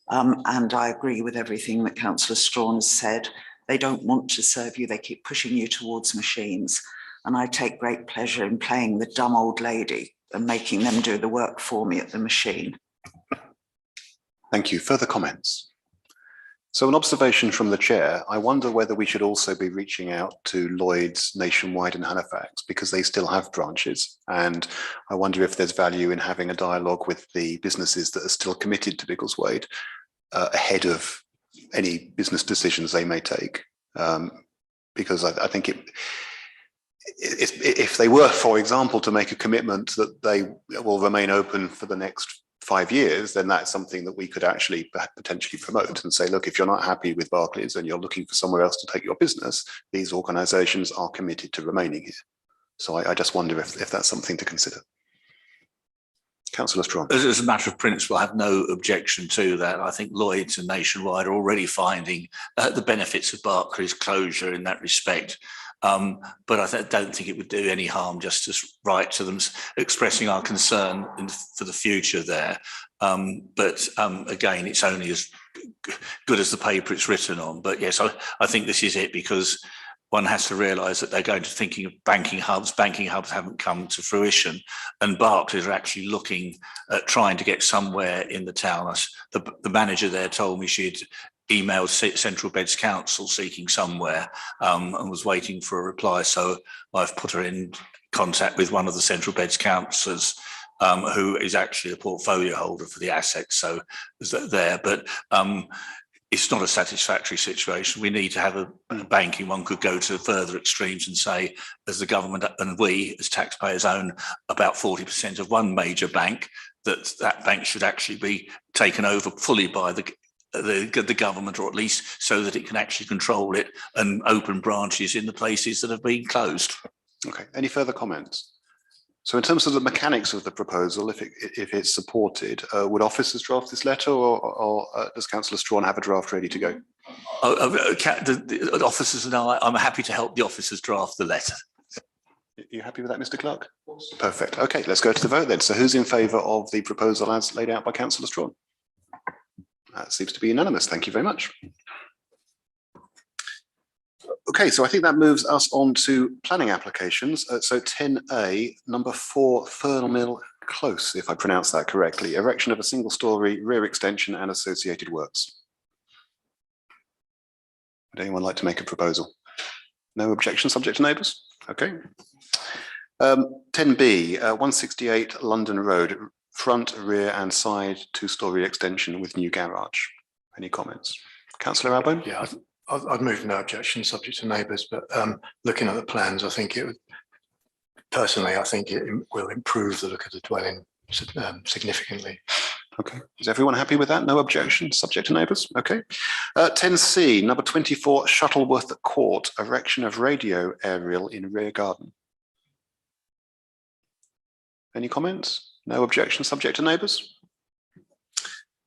[SPEAKER 9] And I agree with everything that Councillor Strawn has said. They don't want to serve you. They keep pushing you towards machines. And I take great pleasure in playing the dumb old lady and making them do the work for me at the machine.
[SPEAKER 1] Thank you. Further comments? So an observation from the chair, I wonder whether we should also be reaching out to Lloyd's nationwide in Halifax because they still have branches. And I wonder if there's value in having a dialogue with the businesses that are still committed to Biggleswade ahead of any business decisions they may take. Because I think if they were, for example, to make a commitment that they will remain open for the next 5 years, then that's something that we could actually potentially promote and say, look, if you're not happy with Barclays and you're looking for somewhere else to take your business, these organisations are committed to remaining here. So I just wonder if that's something to consider. Councillor Strawn.
[SPEAKER 7] As a matter of principle, I have no objection to that. I think Lloyds and Nationwide are already finding the benefits of Barclays closure in that respect. But I don't think it would do any harm just to write to them expressing our concern for the future there. But again, it's only as good as the paper it's written on. But yes, I think this is it, because one has to realise that they're going to thinking of banking hubs. Banking hubs haven't come to fruition, and Barclays are actually looking at trying to get somewhere in the town. The manager there told me she'd emailed Central Beds Council seeking somewhere and was waiting for a reply. So I've put her in contact with one of the Central Beds councillors who is actually a portfolio holder for the assets. So there, but it's not a satisfactory situation. We need to have a banking. One could go to further extremes and say, as the government and we as taxpayers own about 40% of one major bank, that bank should actually be taken over fully by the government, or at least so that it can actually control it and open branches in the places that have been closed.
[SPEAKER 1] Okay, any further comments? So in terms of the mechanics of the proposal, if it's supported, would officers draft this letter, or does Councillor Strawn have a draft ready to go?
[SPEAKER 7] The officers and I'm happy to help the officers draft the letter.
[SPEAKER 1] Are you happy with that, Mr. Clerk? Perfect. Okay, let's go to the vote then. So who's in favour of the proposal as laid out by Councillor Strawn? That seems to be unanimous. Thank you very much. Okay, so I think that moves us on to planning applications. So 10A, number 4, Fernal Mill Close, if I pronounce that correctly, erection of a single-storey rear extension and associated works. Would anyone like to make a proposal? No objection, subject to neighbours? Okay. 10B, 168 London Road, front, rear and side 2-storey extension with new garage. Any comments? Councillor Albone?
[SPEAKER 5] Yeah, I'd move no objection, subject to neighbours, but looking at the plans, I think it would, personally, I think it will improve the look of the dwelling significantly.
[SPEAKER 1] Okay, is everyone happy with that? No objection, subject to neighbours? Okay. 10C, number 24, Shuttleworth Court, erection of radio aerial in rear garden. Any comments? No objection, subject to neighbours?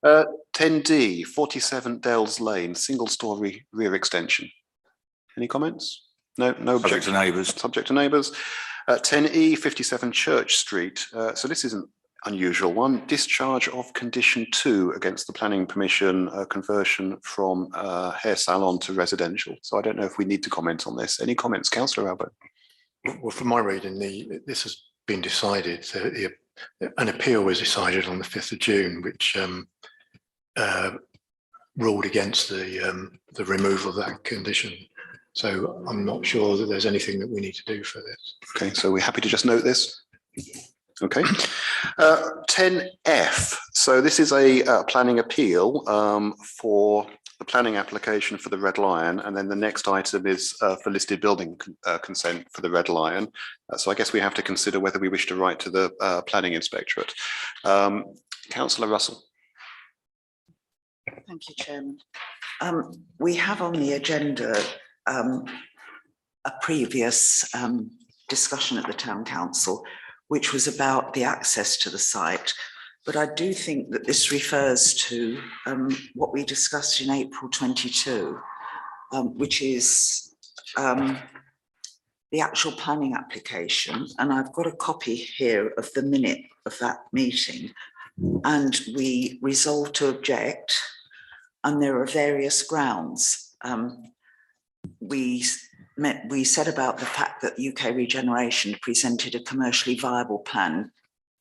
[SPEAKER 1] 10D, 47 Dells Lane, single-storey rear extension. Any comments? No objection.
[SPEAKER 7] Subject to neighbours.
[SPEAKER 1] Subject to neighbours. 10E 57 Church Street. So this is an unusual one. Discharge of condition 2 against the planning permission conversion from hair salon to residential. So I don't know if we need to comment on this. Any comments, Councillor Albert?
[SPEAKER 5] Well, from my reading, this has been decided. An appeal was decided on the 5th of June, which ruled against the removal of that condition. So I'm not sure that there's anything that we need to do for this.
[SPEAKER 1] Okay, so we're happy to just note this. Okay. 10F. So this is a planning appeal for the planning application for the Red Lion, and then the next item is for listed building consent for the Red Lion. So I guess we have to consider whether we wish to write to the planning inspectorate. Councillor Russell.
[SPEAKER 9] Thank you, Chairman. We have on the agenda a previous discussion at the Town Council, which was about the access to the site. But I do think that this refers to what we discussed in April 22, which is the actual planning application. And I've got a copy here of the minute of that meeting. And we resolved to object, and there are various grounds. We said about the fact that UK Regeneration presented a commercially viable plan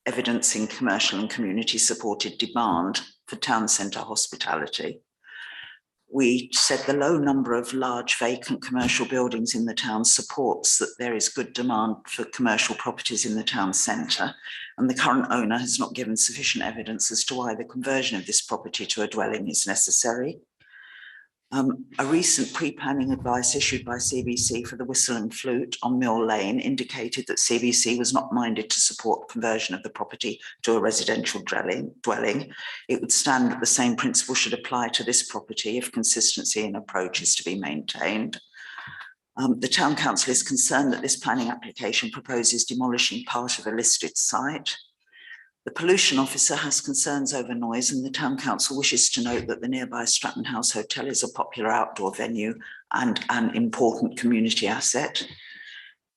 [SPEAKER 9] evidencing commercial and community supported demand for town centre hospitality. We said the low number of large vacant commercial buildings in the town supports that there is good demand for commercial properties in the town centre, and the current owner has not given sufficient evidence as to why the conversion of this property to a dwelling is necessary. A recent pre-planning advice issued by CBC for the Whistle and Flute on Mill Lane indicated that CBC was not minded to support conversion of the property to a residential dwelling. It would stand that the same principle should apply to this property if consistency in approach is to be maintained. The Town Council is concerned that this planning application proposes demolishing part of a listed site. The pollution officer has concerns over noise, and the Town Council wishes to note that the nearby Stratton House Hotel is a popular outdoor venue and an important community asset.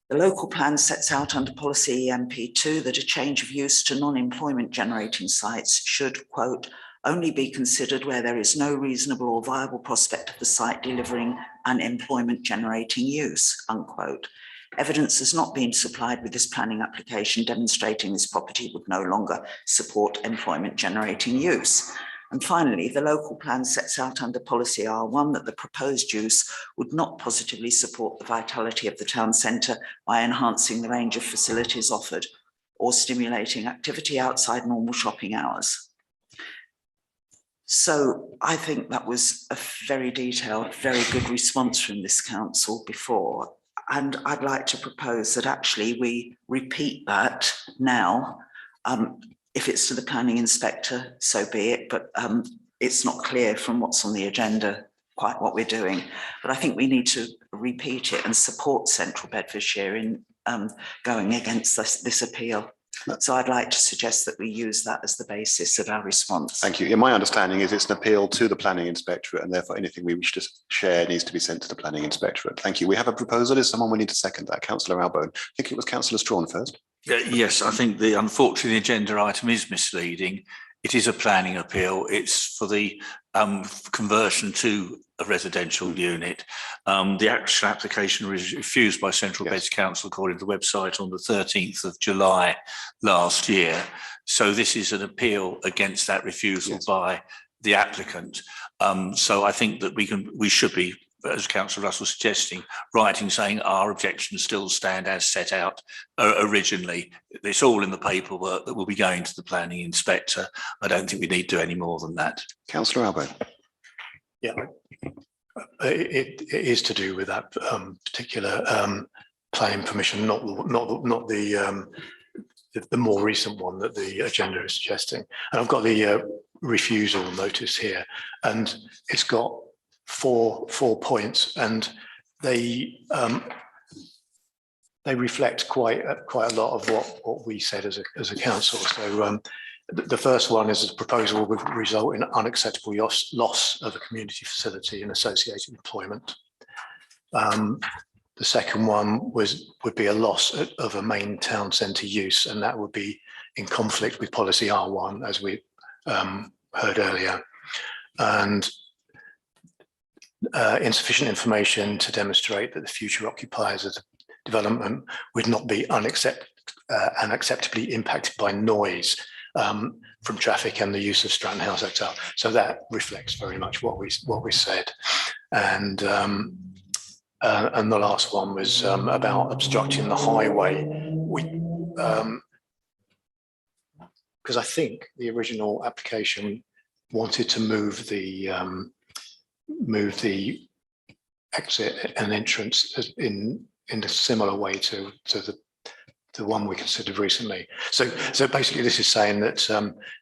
[SPEAKER 9] The local plan sets out under policy EMP2 that a change of use to non-employment generating sites should, quote, only be considered where there is no reasonable or viable prospect of the site delivering an employment generating use, unquote. Evidence has not been supplied with this planning application demonstrating this property would no longer support employment generating use. And finally, the local plan sets out under policy R1 that the proposed use would not positively support the vitality of the town centre by enhancing the range of facilities offered or stimulating activity outside normal shopping hours. So I think that was a very detailed, very good response from this council before. And I'd like to propose that actually we repeat that now. If it's to the planning inspector, so be it, but it's not clear from what's on the agenda quite what we're doing. But I think we need to repeat it and support Central Bedfordshire in going against this appeal. So I'd like to suggest that we use that as the basis of our response.
[SPEAKER 1] Thank you. Yeah, my understanding is it's an appeal to the planning inspectorate, and therefore anything we wish to share needs to be sent to the planning inspectorate. Thank you. We have a proposal. Is someone willing to second that? Councillor Albone. I think it was Councillor Strawn first.
[SPEAKER 7] Yes, I think unfortunately the agenda item is misleading. It is a planning appeal. It's for the conversion to a residential unit. The actual application was refused by Central Beds Council according to the website on the 13th of July last year. So this is an appeal against that refusal by the applicant. So I think that we should be, as Councillor Russell suggesting, writing saying our objections still stand as set out originally. It's all in the paperwork that will be going to the planning inspector. I don't think we need to do any more than that.
[SPEAKER 1] Councillor Albone.
[SPEAKER 5] Yeah, it is to do with that particular planning permission, not the more recent one that the agenda is suggesting. And I've got the refusal notice here, and it's got four points, and they reflect quite a lot of what we said as a council. So the first one is a proposal would result in unacceptable loss of a community facility and associated employment. The second one would be a loss of a main town centre use, and that would be in conflict with policy R1, as we heard earlier. And insufficient information to demonstrate that the future occupiers of the development would not be unacceptably impacted by noise from traffic and the use of Stratton House Hotel. So that reflects very much what we said. And the last one was about obstructing the highway. Because I think the original application wanted to move the exit and entrance in a similar way to the one we considered recently. So basically this is saying that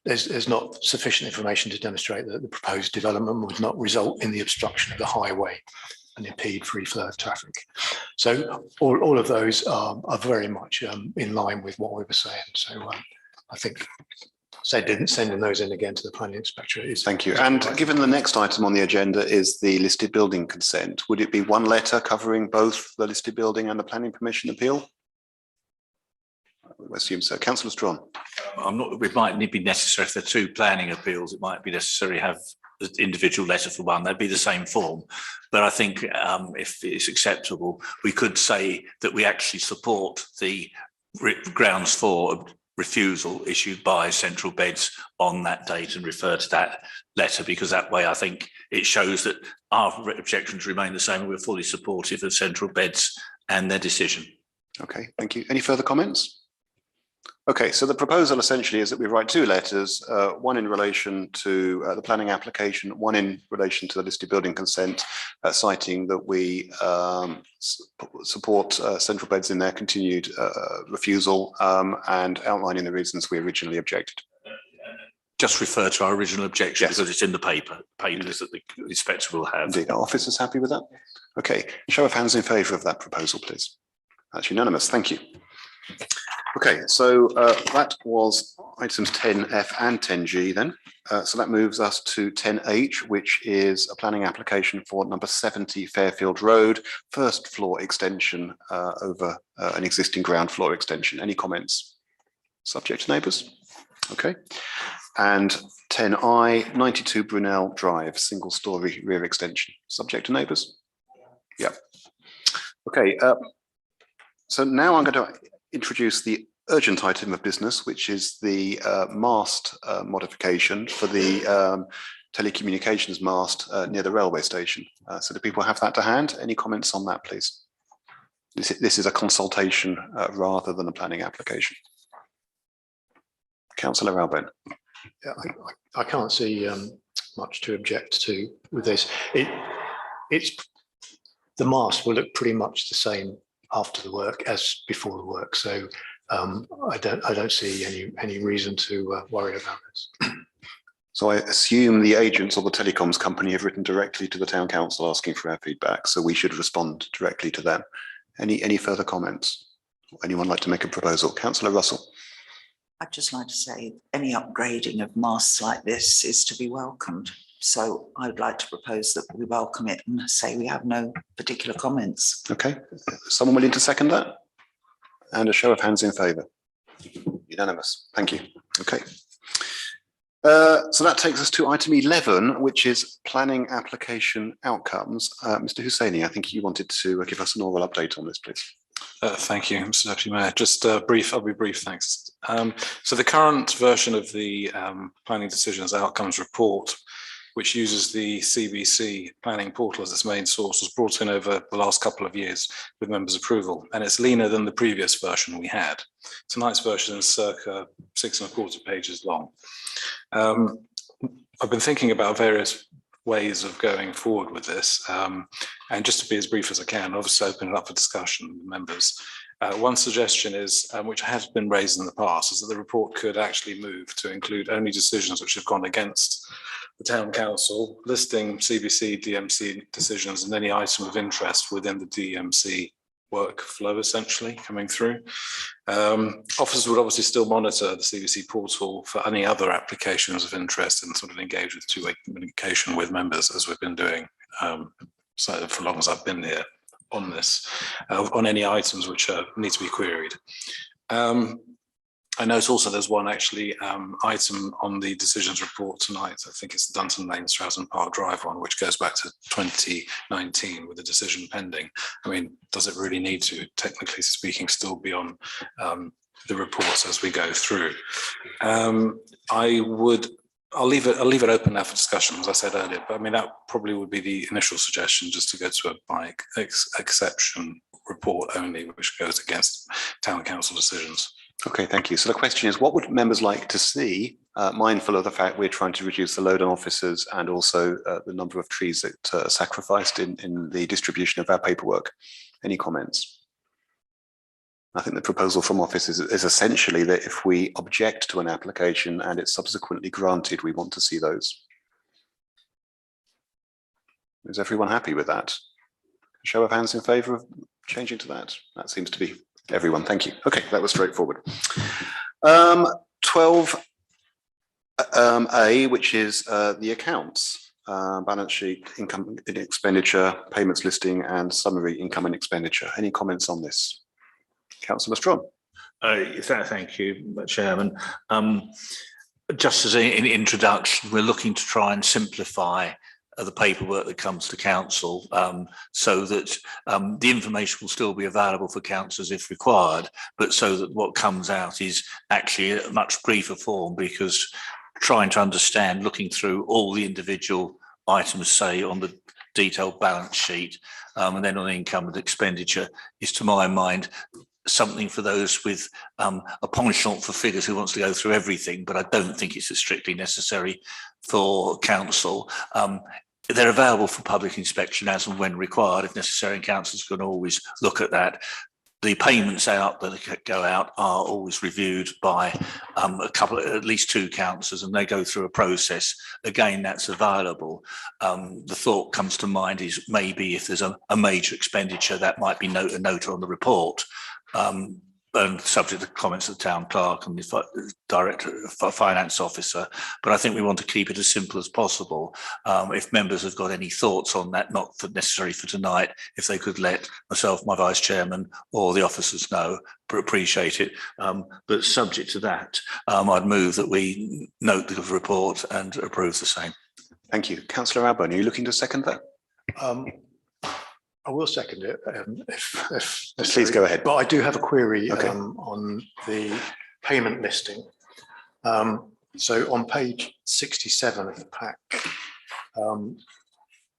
[SPEAKER 5] there's not sufficient information to demonstrate that the proposed development would not result in the obstruction of the highway and impede free flow of traffic. So all of those are very much in line with what we were saying. So I think sending those in again to the planning inspector is.
[SPEAKER 1] Thank you. And given the next item on the agenda is the listed building consent, would it be one letter covering both the listed building and the planning permission appeal? I assume so. Councillor Strawn.
[SPEAKER 7] It might be necessary for two planning appeals. It might be necessary to have an individual letter for one. They'd be the same form. But I think if it's acceptable, we could say that we actually support the grounds for refusal issued by Central Beds on that date and refer to that letter, because that way I think it shows that our objections remain the same and we're fully supportive of Central Beds and their decision.
[SPEAKER 1] Okay, thank you. Any further comments? Okay, so the proposal essentially is that we write two letters, one in relation to the planning application, one in relation to the listed building consent, citing that we support Central Beds in their continued refusal and outlining the reasons we originally objected.
[SPEAKER 7] Just refer to our original objection, yes, because it's in the papers that the inspector will have.
[SPEAKER 1] Indeed, our office is happy with that. Okay, show of hands in favour of that proposal, please. That's unanimous, thank you. Okay, so that was items 10F and 10G then. So that moves us to 10H, which is a planning application for number 70 Fairfield Road, first floor extension over an existing ground floor extension. Any comments? Subject to neighbours? Okay. And 10I, 92 Brunel Drive, single story rear extension. Subject to neighbours? Yeah. Okay. So now I'm going to introduce the urgent item of business, which is the mast modification for the telecommunications mast near the railway station. So do people have that to hand? Any comments on that, please? This is a consultation rather than a planning application. Councillor Alben.
[SPEAKER 5] Yeah, I can't see much to object to with this. It's the mast will look pretty much the same after the work as before the work, so I don't see any reason to worry about this.
[SPEAKER 1] So I assume the agents or the telecoms company have written directly to the town council asking for our feedback, so we should respond directly to them. Any further comments? Anyone like to make a proposal? Councillor Russell.
[SPEAKER 9] I'd just like to say any upgrading of masts like this is to be welcomed. So I would like to propose that we welcome it and say we have no particular comments.
[SPEAKER 1] Okay, someone willing to second that? And a show of hands in favour. Unanimous, thank you. Okay. So that takes us to item 11, which is planning application outcomes. Mr. Hussaini, I think you wanted to give us an oral update on this, please.
[SPEAKER 11] Thank you, Mr. Deputy Mayor. Just brief, I'll be brief, thanks. So the current version of the planning decisions outcomes report, which uses the CBC planning portal as its main source, was brought in over the last couple of years with members' approval, and it's leaner than the previous version we had. Tonight's version is circa 6¼ pages long. I've been thinking about various ways of going forward with this, and just to be as brief as I can, obviously open it up for discussion with members. One suggestion is, which has been raised in the past, is that the report could actually move to include only decisions which have gone against the town council, listing CBC, DMC decisions and any item of interest within the DMC workflow essentially coming through. Officers would obviously still monitor the CBC portal for any other applications of interest and sort of engage with two-way communication with members, as we've been doing so for as long as I've been here. on this, on any items which need to be queried. I notice also there's one actually item on the decisions report tonight. I think it's the Dunton Lane Stratton Park Drive one, which goes back to 2019 with a decision pending. I mean, does it really need to, technically speaking, still be on the reports as we go through? I'll leave it open now for discussion, as I said earlier, but I mean, that probably would be the initial suggestion, just to go to a bike exception report only, which goes against town council decisions.
[SPEAKER 1] Okay, thank you. So the question is, what would members like to see, mindful of the fact we're trying to reduce the load on officers and also the number of trees that are sacrificed in the distribution of our paperwork? Any comments? I think the proposal from office is essentially that if we object to an application and it's subsequently granted, we want to see those. Is everyone happy with that? Show of hands in favour of changing to that? That seems to be everyone. Thank you. Okay, that was straightforward. 12A, which is the accounts, balance sheet, income and expenditure, payments listing, and summary income and expenditure. Any comments on this? Councillor Strong.
[SPEAKER 7] Thank you, Chairman. Just as an introduction, we're looking to try and simplify the paperwork that comes to council, so that the information will still be available for councillors if required, but so that what comes out is actually a much briefer form, because trying to understand, looking through all the individual items, say on the detailed balance sheet, and then on income and expenditure, is, to my mind, something for those with a penchant for figures who wants to go through everything, but I don't think it's strictly necessary for council. They're available for public inspection as and when required, if necessary, and councils can always look at that. The payments out that go out are always reviewed by at least two councillors, and they go through a process. Again, that's available. The thought comes to mind is maybe if there's a major expenditure, that might be a note on the report. And subject to comments of the town clerk and the director, finance officer. But I think we want to keep it as simple as possible. If members have got any thoughts on that, not necessary for tonight, if they could let myself, my vice chairman, or the officers know, appreciate it. But subject to that, I'd move that we note the report and approve the same.
[SPEAKER 1] Thank you. Councillor Albon, are you looking to second that?
[SPEAKER 5] I will second it. If
[SPEAKER 1] Please go ahead.
[SPEAKER 5] But I do have a query
[SPEAKER 1] Okay.
[SPEAKER 5] on the payment listing. So on page 67 of the pack,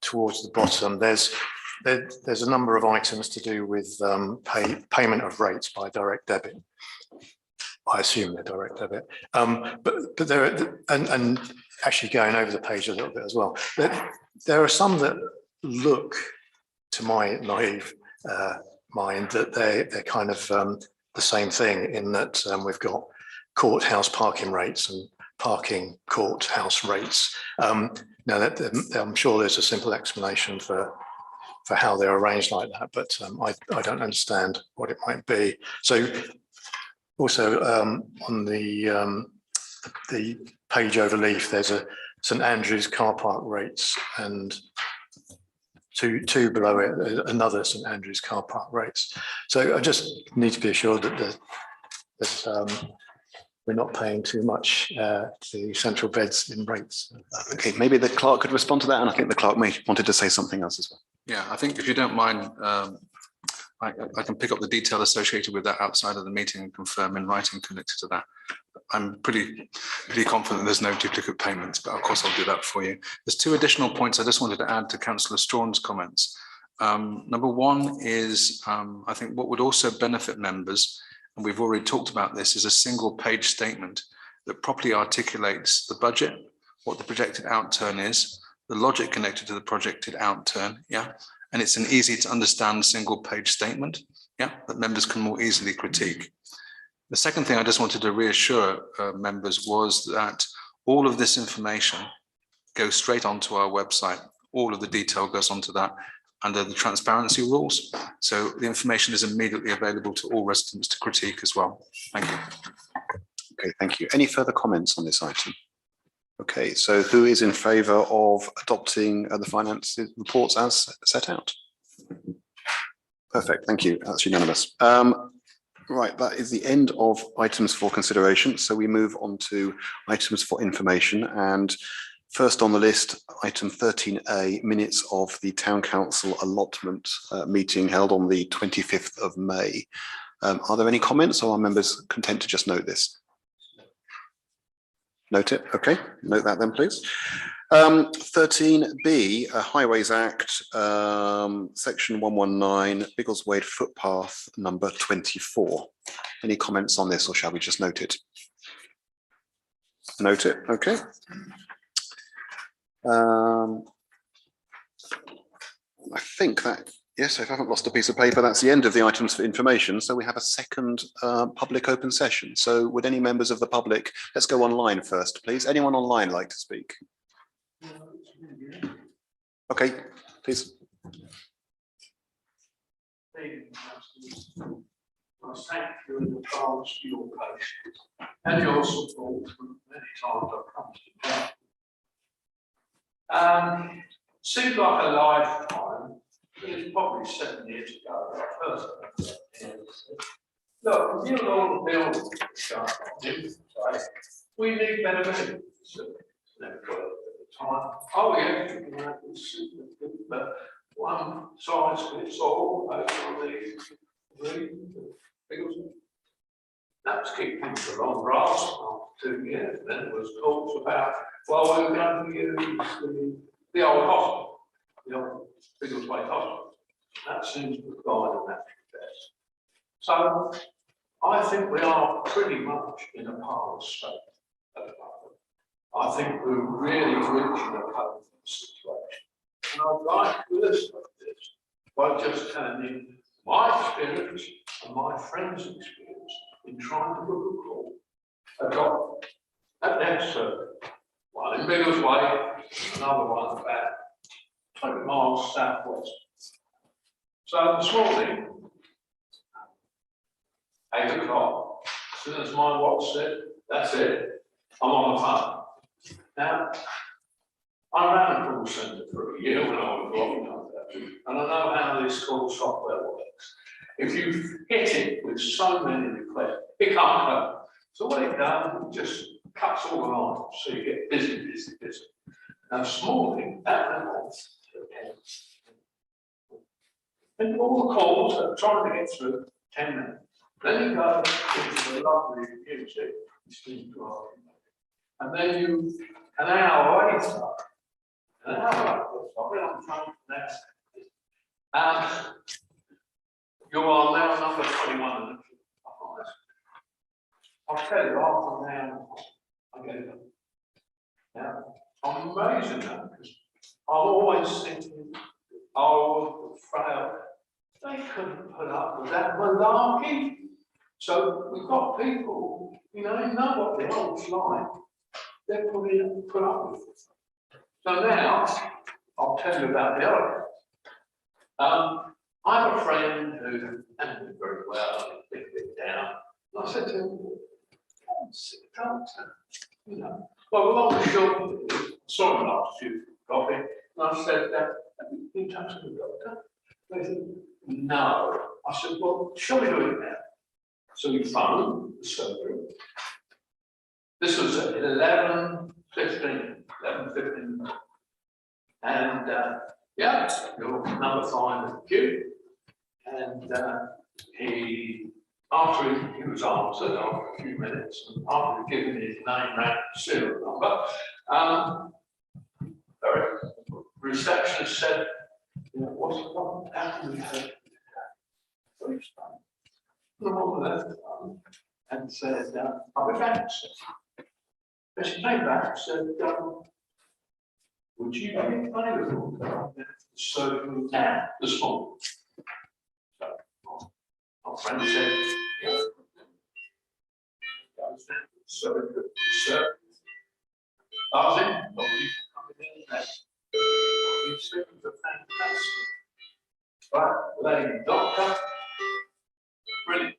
[SPEAKER 5] towards the bottom, there's a number of items to do with payment of rates by direct debit. I assume they're direct debit, but there and actually going over the page a little bit as well. There are some that look, to my naive mind, that they're kind of the same thing, in that we've got courthouse parking rates and parking courthouse rates. Now that I'm sure there's a simple explanation for how they're arranged like that, but I don't understand what it might be. So also on the page overleaf, there's a St Andrews car park rates, and two below it, another St Andrews car park rates. So I just need to be assured that we're not paying too much to central beds in rates.
[SPEAKER 1] Okay, maybe the clerk could respond to that, and I think the clerk may wanted to say something else as well.
[SPEAKER 11] Yeah, I think if you don't mind, I can pick up the detail associated with that outside of the meeting and confirm in writing connected to that. I'm pretty confident there's no duplicate payments, but of course I'll do that for you. There's two additional points I just wanted to add to Councillor Strawn's comments. Number one is, I think what would also benefit members, and we've already talked about this, is a single page statement that properly articulates the budget, what the projected outturn is, the logic connected to the projected outturn, yeah, and it's an easy to understand single page statement, yeah, that members can more easily critique. The second thing I just wanted to reassure members was that all of this information goes straight onto our website. All of the detail goes onto that under the transparency rules. So the information is immediately available to all residents to critique as well. Thank you.
[SPEAKER 1] Okay, thank you. Any further comments on this item? Okay, so who is in favour of adopting the finance reports as set out? Perfect, thank you. That's unanimous. Right, that is the end of items for consideration. So we move on to items for information. And first on the list, item 13A, minutes of the Town Council allotment meeting held on the 25th of May. Are there any comments, or are members content to just note this? Note it, okay, note that then please. 13B, Highways Act, section 119, Biggleswade footpath number 24. Any comments on this, or shall we just note it? Note it, okay. I think that, yes, if I haven't lost a piece of paper, that's the end of the items for information. So we have a second public open session. So would any members of the public, let's go online first, please. Anyone online like to speak? Okay, please.
[SPEAKER 3] I thank you in advance for your patience and your support from many times I've come to town. Seems like a lifetime. It's probably 7 years ago that I first went here. Look, you all the buildings, we need better buildings. Time. Oh yeah, but one size fits all over the that's keeping the long grass after 2 years. Then it was talks about, well, we're going to use the old hospital, the old Biggleswade hospital. That seems to provide a natural best. So I think we are pretty much in a parlous state at the moment. I think we're really reaching a cold situation. And I'd like to illustrate this by just telling you my experience and my friends' experience in trying to book a call. I got at Exeter, one in Biggleswade, another one about 20 miles southwest. So this morning, 8 o'clock, as soon as my watch said, that's it, I'm on the phone. Now, I ran a call centre for a year when I was working on that, and I know how this call software works. If you hit it with so many requests, it can't cope. So what it does, it just cuts all the lines, so you get busy. Now, this morning, that went on to 10. And all the calls that are trying to get through, 10 minutes. Then you go into the lovely music, and then you, an hour later, I've been on the phone now, you are now number 21. I'll tell you, after an hour, I get it. Now, I'm amazing that because I'm always thinking, oh, frail. They couldn't put up with that malarkey. So we've got people, you know, they know what the old's like. They're put up with it. So now, I'll tell you about the other. I have a friend who hasn't been very well, he's a bit down. And I said to him, oh, see a doctor, you know. Well, long and short, saw him last few coffee, and I said, have you been touched with the doctor? They said, no. I said, well, shall we do it now? So we phoned the surgery. This was at 11:15. And yeah, you're number 5 in the queue. And after he was answered after a few minutes, and after giving his name, rank, serial number, the receptionist said, you know, what happened with her? The woman left and said, I'll be back. But she came back and said, would you be available to surgery now this morning? So my friend said, yeah. Surgery. I was in, nobody coming in there. These things are fantastic. Right, lady doctor, brilliant.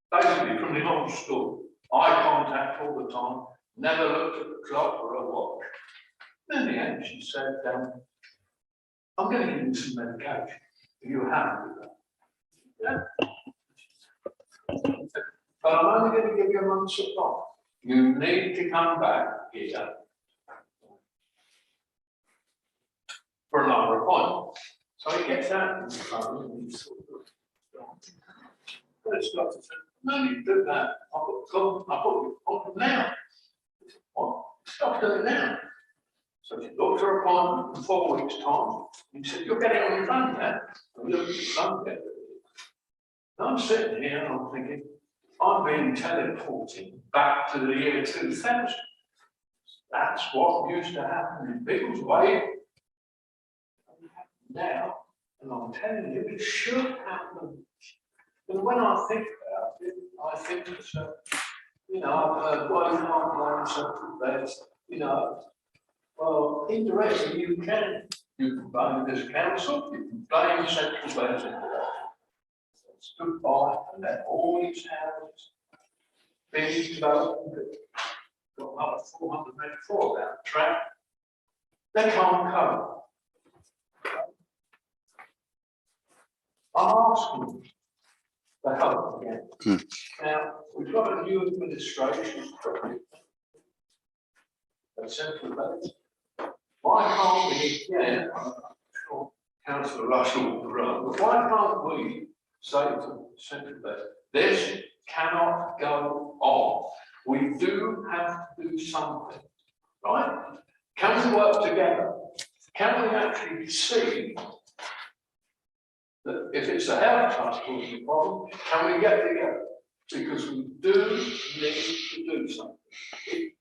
[SPEAKER 3] Basically, from the old school, eye contact all the time, never looked at the clock or a watch. In the end, she said, I'm going to give you some medication. Are you happy with that? Yeah. But I'm only going to give you a month's supply. You need to come back here for another appointment. So he gets out in the phone and he's sort of, it's got to say, no, you do that. I've got you on now. What? Stop doing it now. So she booked her appointment in 4 weeks' time. He said, you're getting on your phone now. I'm looking at your phone there. I'm sitting here and I'm thinking, I'm being teleported back to the year 2000. That's what used to happen in Biggleswade. Now, and I'm telling you, it should happen. And when I think about it, I think that, you know, I've heard, well, you can't blame central beds, you know. Well, indirectly, you can. You can blame this council, you can blame central beds indirectly. Stood by and let all these houses be developed. Got another 484 down the track. They can't cope. I'm asking for help again. Now, we've got a new administration at Central Beds. Why can't we, yeah, I'm sure Councillor Russell will run, but why can't we say to Central Beds, this cannot go on. We do have to do something, right? Can we work together? Can we actually see that if it's a health trust causing a problem, can we get together? Because we do need to do something.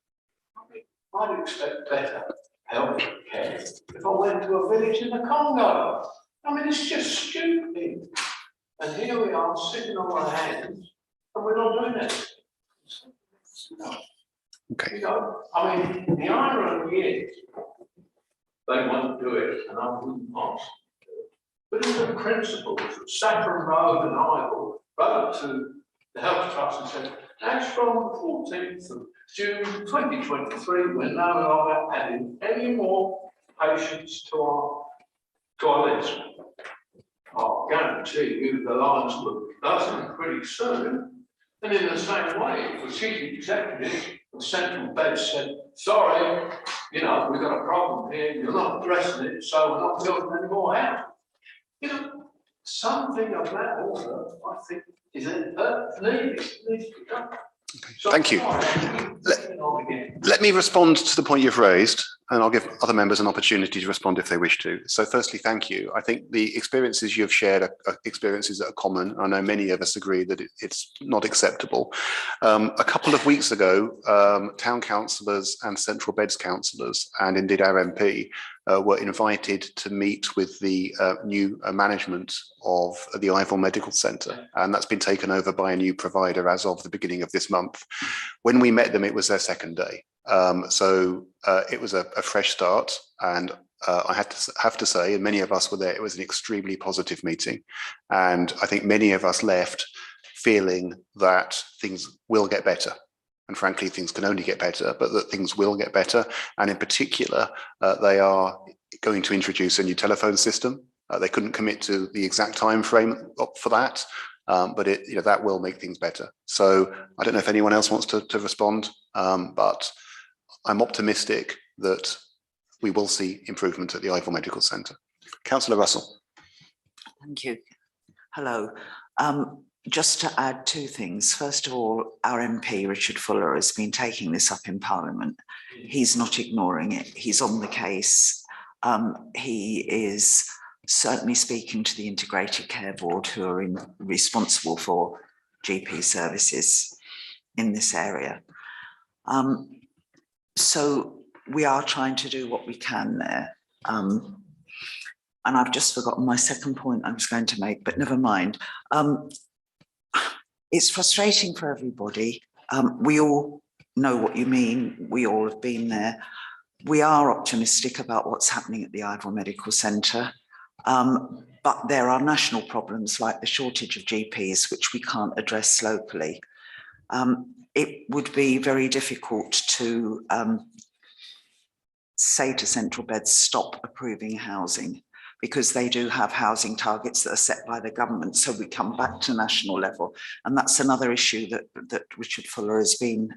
[SPEAKER 3] I'd expect better health care if I went to a village in the Congo. I mean, it's just stupid. And here we are sitting on our hands and we're not doing it.
[SPEAKER 1] Okay.
[SPEAKER 3] You know, I mean, the irony is they won't do it and I wouldn't ask. But in the principles of Saffron Road and Ivor wrote to the Health Trust and said, as from the 14th of June 2023, we're no longer adding any more patients to our list. I'll guarantee you the lines will be buzzing pretty soon. And in the same way, the chief executive of Central Beds said, sorry, you know, we've got a problem here, you're not addressing it, so we're not building any more houses. You know, something of that order, I think, is needed to be done. So
[SPEAKER 1] Thank you. Let me respond to the point you've raised, and I'll give other members an opportunity to respond if they wish to. So firstly, thank you. I think the experiences you've shared are experiences that are common. I know many of us agree that it's not acceptable. A couple of weeks ago, town councillors and Central Beds councillors, and indeed our MP, were invited to meet with the new management of the Ivor Medical Centre, and that's been taken over by a new provider as of the beginning of this month. When we met them, it was their second day. So it was a fresh start, and I have to say, and many of us were there, it was an extremely positive meeting. And I think many of us left feeling that things will get better. And frankly, things can only get better, but that things will get better. And in particular, they are going to introduce a new telephone system. They couldn't commit to the exact time frame for that, but that will make things better. So I don't know if anyone else wants to respond, but I'm optimistic that we will see improvement at the Ivor Medical Centre. Councillor Russell.
[SPEAKER 9] Thank you. Hello. Just to add two things. First of all, our MP, Richard Fuller, has been taking this up in Parliament. He's not ignoring it. He's on the case. He is certainly speaking to the Integrated Care Board, who are responsible for GP services in this area. So we are trying to do what we can there. And I've just forgotten my second point I was going to make, but never mind. It's frustrating for everybody. We all know what you mean. We all have been there. We are optimistic about what's happening at the Ivor Medical Centre, but there are national problems like the shortage of GPs, which we can't address locally. It would be very difficult to say to Central Beds, stop approving housing, because they do have housing targets that are set by the government. So we come back to national level. And that's another issue that Richard Fuller has been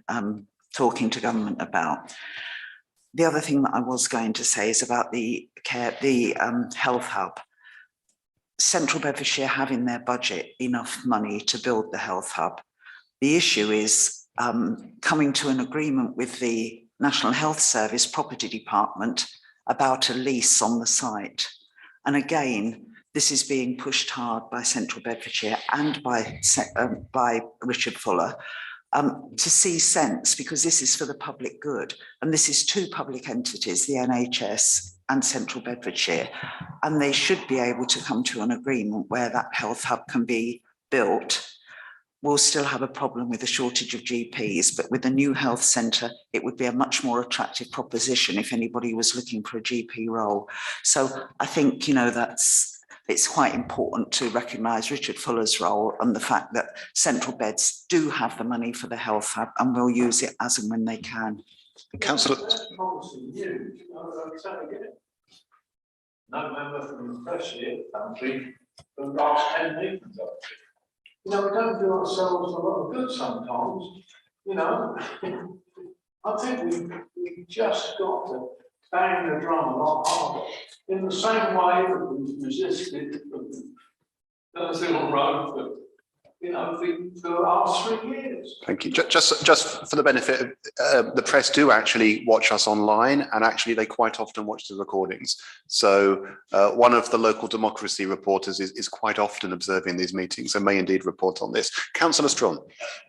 [SPEAKER 9] talking to government about. The other thing that I was going to say is about the health hub. Central Bedfordshire have in their budget enough money to build the health hub. The issue is coming to an agreement with the National Health Service Property Department about a lease on the site. And again, this is being pushed hard by Central Bedfordshire and by Richard Fuller to see sense, because this is for the public good. And this is two public entities, the NHS and Central Bedfordshire. And they should be able to come to an agreement where that health hub can be built. We'll still have a problem with a shortage of GPs, but with a new health centre, it would be a much more attractive proposition if anybody was looking for a GP role. So I think, you know, it's quite important to recognise Richard Fuller's role and the fact that Central Beds do have the money for the health hub and will use it as and when they can.
[SPEAKER 1] Councillor.
[SPEAKER 3] No member from the press here, country, for the last 10 meetings. You know, we don't do ourselves a lot of good sometimes, you know. I think we've just got to bang the drum a lot harder. In the same way that we've resisted the Civil Road for, you know, for the last 3 years.
[SPEAKER 1] Thank you. Just for the benefit of the press, do actually watch us online, and actually they quite often watch the recordings. So one of the local democracy reporters is quite often observing these meetings and may indeed report on this. Councillor Strawn.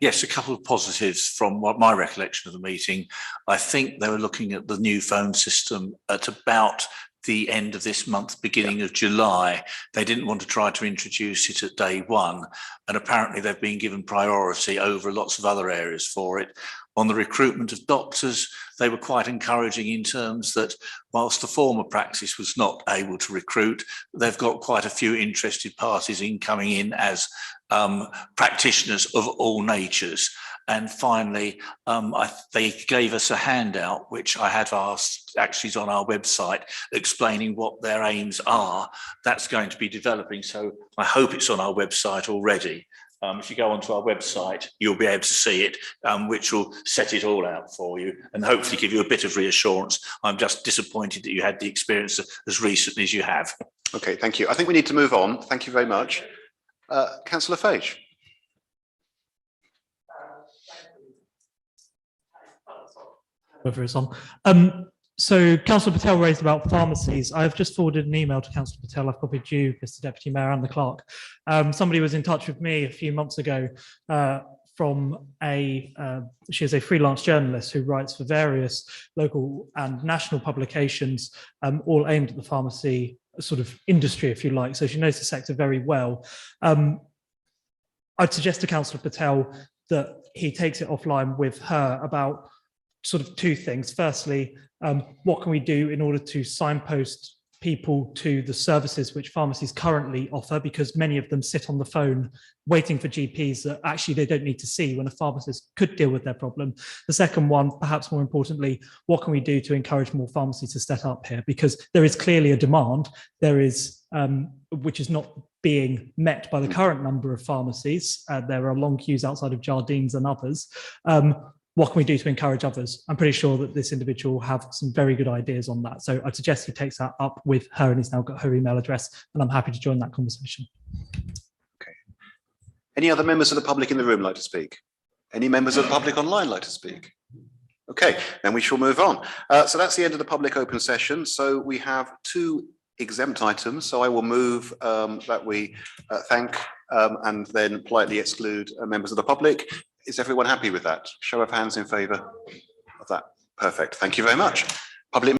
[SPEAKER 7] Yes, a couple of positives from what my recollection of the meeting. I think they were looking at the new phone system at about the end of this month, beginning of July. They didn't want to try to introduce it at day one, and apparently they've been given priority over lots of other areas for it. On the recruitment of doctors, they were quite encouraging in terms that whilst the former practice was not able to recruit, they've got quite a few interested parties coming in as practitioners of all natures. And finally, they gave us a handout, which I had asked, actually is on our website, explaining what their aims are. That's going to be developing, so I hope it's on our website already. If you go onto our website, you'll be able to see it, which will set it all out for you and hopefully give you a bit of reassurance. I'm just disappointed that you had the experience as recently as you have.
[SPEAKER 1] Okay, thank you. I think we need to move on. Thank you very much. Councillor Fage.
[SPEAKER 12] Whether it's on. So Councillor Patel raised about pharmacies. I've just forwarded an email to Councillor Patel. I've copied you, Mr. Deputy Mayor, and the clerk. Somebody was in touch with me a few months ago from she is a freelance journalist who writes for various local and national publications, all aimed at the pharmacy sort of industry, if you like. So she knows the sector very well. I'd suggest to Councillor Patel that he takes it offline with her about sort of two things. Firstly, what can we do in order to signpost people to the services which pharmacies currently offer, because many of them sit on the phone waiting for GPs that actually they don't need to see when a pharmacist could deal with their problem. The second one, perhaps more importantly, what can we do to encourage more pharmacies to set up here? Because there is clearly a demand, there is, which is not being met by the current number of pharmacies. There are long queues outside of Jardines and others. What can we do to encourage others? I'm pretty sure that this individual will have some very good ideas on that. So I suggest he takes that up with her, and he's now got her email address, and I'm happy to join that conversation.
[SPEAKER 1] Okay. Any other members of the public in the room like to speak? Any members of the public online like to speak? Okay, then we shall move on. So that's the end of the public open session. So we have two exempt items. So I will move that we thank and then politely exclude members of the public. Is everyone happy with that? Show of hands in favour of that. Perfect. Thank you very much. Public